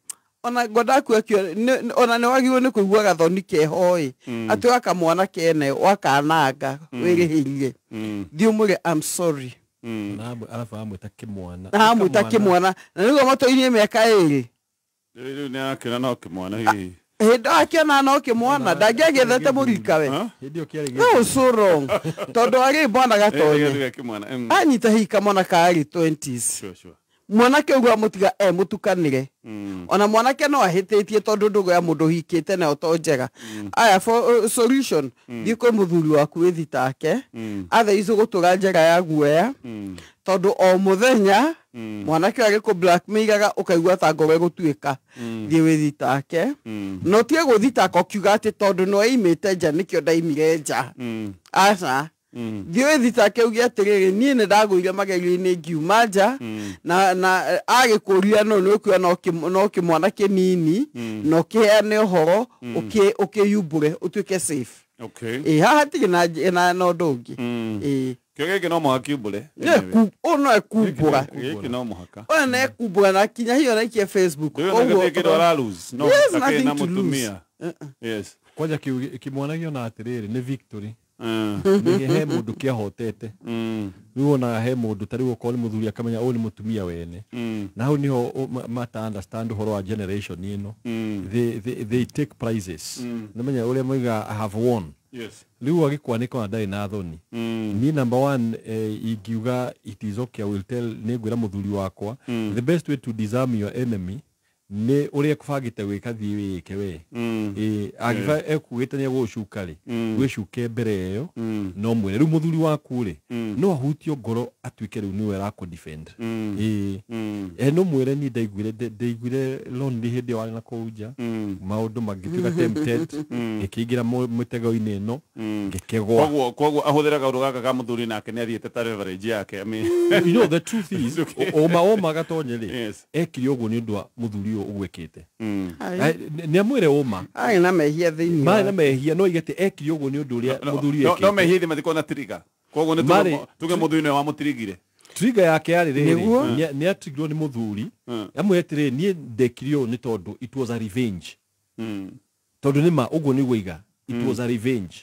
ona godaku akio ona ne wagiwe ni kuigua gathoni kehoi atuaka mwanake ene wakananga wirihirie ndiumure I'm sorry alafu amwita kimwana amwita kimwana na nigo moto-ini miaka iri riu ni akina no kimwana hihi hindo akiona no kimwana ndangĩagethete mũrikawe no so wrong tondu ari bwana gatonye anyita hika mwana kari 20s mwanake ũguo amũtiga mũtukanire ona mwanake no ahĩtĩtie tondu ndũgũ ya mũndũ hikĩte nayo to njega aya for solution thiĩ kwĩ mũthuri waku wĩthitake athaicu gũtũra njĩra ya guoya tondu o mũthenya mwanake agĩkũ blackmailaga ũkaigua ta ngoro ĩgũtuĩka thiĩ wĩthitake no tiga gũthitaka ũkiuga atĩ tondu no oimĩte nja nĩkĩo ndaimire nja aca thiĩ wĩthitake uge atĩrĩrĩ niĩ nĩ ndagũire magerio-inĩ ngiuma nja na agĩkũria no nĩ ũkuga no kĩmwana kĩnini no kĩheane ũhoro ũkĩyumbũre ũtuĩke safe haha hatirĩ na ũndũ ũngĩ kĩo gĩkĩ no mũhaka kiumbũre no ekumbũra gĩkĩ no mũhaka ona no ekumbũra na kinya hiyo naikie Facebook na mũtumia kwanja kĩmwana gĩona atĩrĩrĩ nĩ victory nĩ he mũndũ kĩahotete rĩu ona he mũndũ ta rĩu okorwo nĩ mũthuri akamenya ũyũ nĩ mũtumia wene na hau niho mata understand ũhoro wa generation ĩno they take prizes nĩmenya ũrĩa moiga I have won rĩu agĩkwanĩka ona ndarĩ na thoni niĩ number one ingiuga it is okay I will tell nĩ ngwĩra mũthuri wakwa the best way to disarm your enemy nĩ ũrĩa ekũbangĩte gwĩka thiĩ wĩke we angĩba ekuugĩte nĩ egũgũcuka rĩ wĩcuke mbere ĩyo no mwĩre rĩu mũthuri waku rĩ no ahutio ngoro atuĩke rĩu nĩwe arakũ-defend no mwĩre niĩ ndaiguire lonely hĩndĩ warĩ na kũu nja maũndũ mangĩtuĩka tempted ngĩkĩingĩra mĩtego-inĩ ĩno ngĩkĩgwa koguo ahũthĩra kaũndũ gaka ka mũthuri nake nĩ athiĩte ta leverage yake you know the truth is oma gatonye rĩ ekire ũguo nĩ ũndũ wa mũthuri ũgwĩkĩte nĩ amwĩre ũma arĩ na mehia thĩinĩ marĩ na mehia no igete ekire ũguo nĩ ũndũ ũrĩa mũthuri ekĩte no mehia thĩ matiko na trigger koguo nĩ tuge mũthuri nĩ wa mũtirigire trigger yake yarĩ rĩrĩ nĩ atrigirwo nĩ mũthuri amwĩre atĩrĩ niĩ ndekire ũũ nĩ tondũ it was a revenge tondũ nĩma ũguo nĩguo iga it was a revenge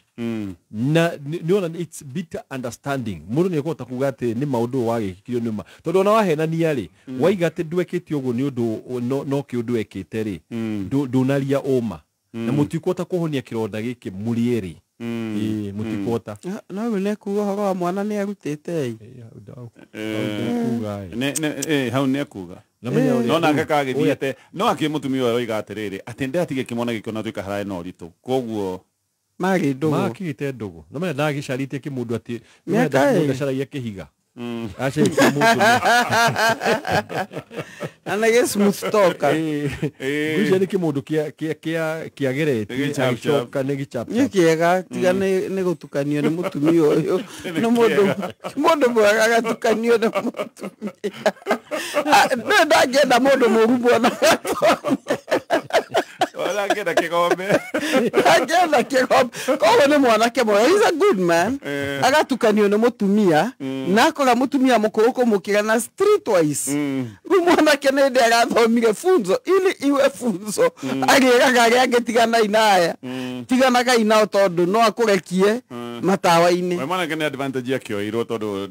na nĩona it's bitter understanding mũndũ nĩ ekũhota kuga atĩ nĩ maũndũ wagĩkirio nĩma tondũ ona wahenania rĩ waiga atĩ ndwekĩte ũguo nĩ ũndũ no kĩũndũ ekĩte rĩ ndũnaria ũma na mũtikũhota kũhonia kĩronda gĩkĩ mũrĩ erĩ mũtikũhota no rĩu nĩ kuga ũhoro wa mwana nĩ arutĩte hau nĩ ekuga no nake kagĩthiĩte no akĩ mũtumia ũyũ oiga atĩrĩrĩ atĩ ndatige kĩmwana gĩkĩ ona tuĩka haraĩ na ũritũ koguo makĩgĩte ndũgũ no menya ndagĩcaritie kĩmũndũ atĩ ndacaragia kĩhiga na nĩ smooth talker ngwĩciria nĩ kĩmũndũ kĩagereti agĩcoka nĩ gĩchap nĩ kĩega tiga nĩ gũtukanio nĩ mũtumia ũyũ nĩ mũndũ mwega agatukanio nĩ mũtumia nĩ ndangĩenda mũndũ mũru muona angĩenda kĩgombe koguo nĩ mwanake mwega he's a good man agatukanio nĩ mũtumia na akora mũtumia mũkũrũ kũmũkĩra na streetwise rĩu mwanake nĩ ndĩ agathomire funzo ili iwe funzo agĩraga arĩa angĩ tiganaga inao tondũ no akũrekie matawa-inĩ mwanake nĩ advantage yakĩoirwo tondũ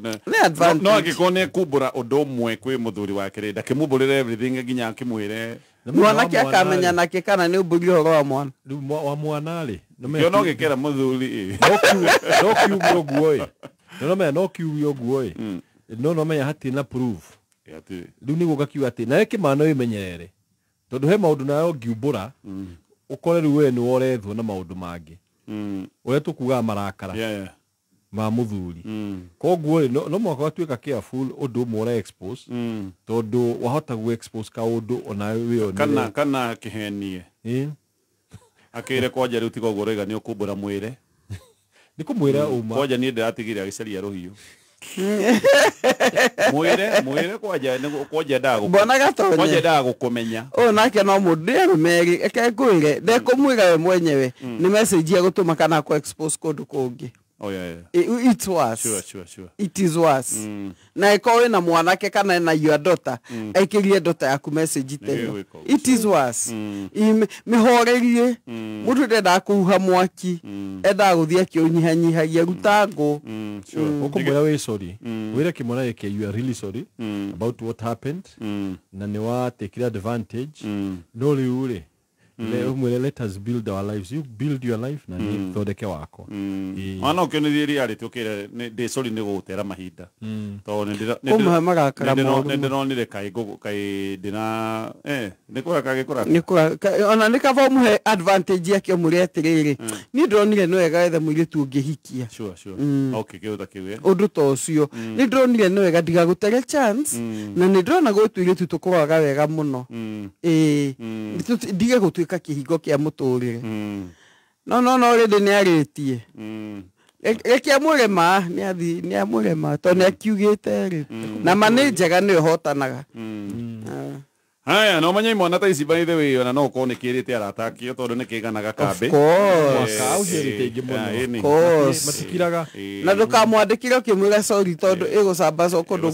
no angĩkorwo nĩ ekumbũra ũndũ ũmwe kwĩ mũthuri wake rĩ ndakĩmumbũrĩre everything nginya akĩmwĩre mwanake akamenya nake kana nĩ ũmbũrire ũhoro wa mwana wa mwana rĩ kĩo no gĩkĩra mũthuri no kiuge ũguo ĩ no kiuge ũguo ĩ no menya hatirĩ na proof rĩu nĩguo ngakiuga atĩ nawe kĩmana wĩmenyerere tondũ he maũndũ nayo ngiumbũra ũkore rĩu we nĩ worethwo na maũndũ mangĩ ũrĩa tũkugaga marakara ma mũthuri koguo no mwaka watuĩka careful ũndũ ũmwe ũra expose tondũ wahota gu expose kaũndũ ona wĩonire kana kĩhenie akĩire kwanja rĩu tiga ũguo ũraiga nĩ ũkũmbũra mwĩre nĩ kũmwĩra ũma kwanja niĩ ndĩratigire agĩcaria rũhiũ mwire kwaja dago Bona gatonye. kwaja dago kumenya nake no mundu rumeri ekekwire ndekumwiga we mwenyewe ni message ya gutuma kana ko expose kundu kungi. Oh yeah. It's worse. Sure. It is worse. Na ikowe na mwanake kana na your daughter. Aikirie daughter yaku message teno. It is worse. Mihorerie. Mutu ndenda kuha mwaki. Enda guthia kiunyihanyihagia rutango. Sure. Ukumwira we sorry. Wira kimona yake you are really sorry about what happened. Na ni wa take advantage. No riure. Let us build our lives. You build your life na ni thondeke wako. Ana ukenithiri ari tukire ndi sorry ni gutera mahinda. To ndira ndira kai dina nikura kagikura. Nikura ona nikava muhe advantage yake muri atiriri. Ni ndronire no ega ethe mwire tu ungihikia. Sure. Okay, kiuta kiwe. Undu to ucio. Ni ndronire no ega diga gutere chance na ni ndrona gutwire tu tukuraga wega muno. Diga gutwika kihigo kia muturire. No rede ni aritie. Eki amurema ni amurema to ni akiugite ri. Na manager ni hotanaga. Haya no manya imona ta ici by the way ona no ko ni kirite aratakio tondu ni kiganaga kambe. Of course. Matikiraga. Na ndukamwandikira ukimwira sorry tondu igucambaca kundu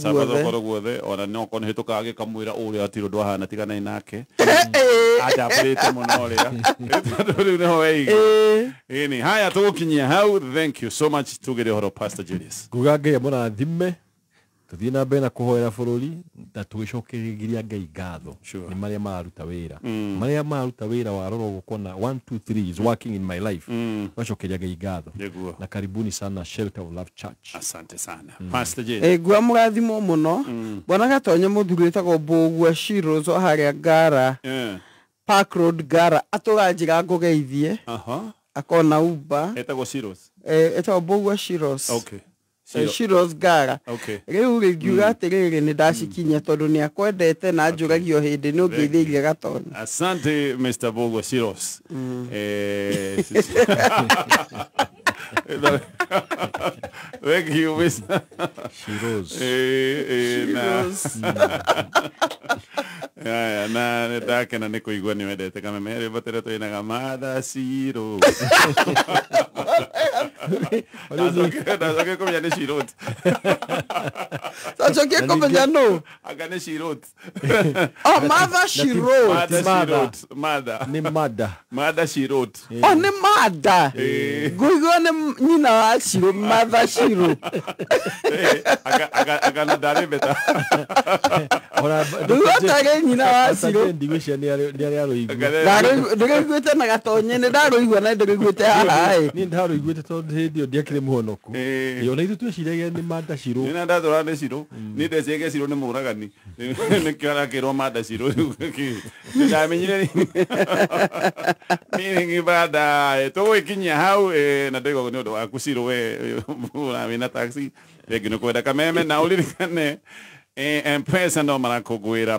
guothe ona no ko ni hitukaga gikamwira uri atiro ndwahana tigana nake. Ajabrete muno ria. Tondu ni hoei. Ini haya tugukinyia hau. Thank you so much tugire horo Pastor Julius. Gugange mona thime. Tuthie na mbere na kuhoera bururi na tugicokereria Ngai ngatho ni maria maruta wira wa roro gukona 1 2 3 is working in my life wacokeria Ngai ngatho na karibuni sana Shelter of Love Church. Asante sana Pastor J. Gwa murathimo muno bona gatonye muthuri witagwo Mbugua Shiro zo haria Ngara Park Road Ngara aturanjira ngugeithie akona Uber etagwo Shiros etagwo Mbugua Shiros. Okay. Shiros Ngara. Riu ngiuga atiriri ni ndacikinya tondu ni akwendete na njuragio hindi ni ungeithirie gatoni. Asante Mr. Mbugua Shiros. Thank you Mr. Shiros. Na ndakena ni kuigua ni wendete kameme batere to inaga Mother Shiro. Dazoke komenya ni Shirot. Dazoke komenya no. Agane Shirot. Oh, Mother Shirot. Mother. Ni Mother. Mother Shirot. Oh, ni Mother. Guigua ni nyina wa Shiro, Mother Shiro. Agana dare beta. Ora tare nyina wa Shiro. Ndiwisha ni ari aroigua. Ndiguite na gatonye ni ndaroigua na ndiguite haha ni ndaroiguite tondu hindi ndiakire muhonoku yona ithu tweciragia ni Mother Shiro ni ndathora ni Shiro ni ndecege Shiro ni muragani ni kiara kiro Mother Shiro ndamenyire ni ngibada tugikinya hau na ndigo ni undu waku Shiro we na taxi regi no kwenda kameme na ulirikane M-Pesa no marakugwira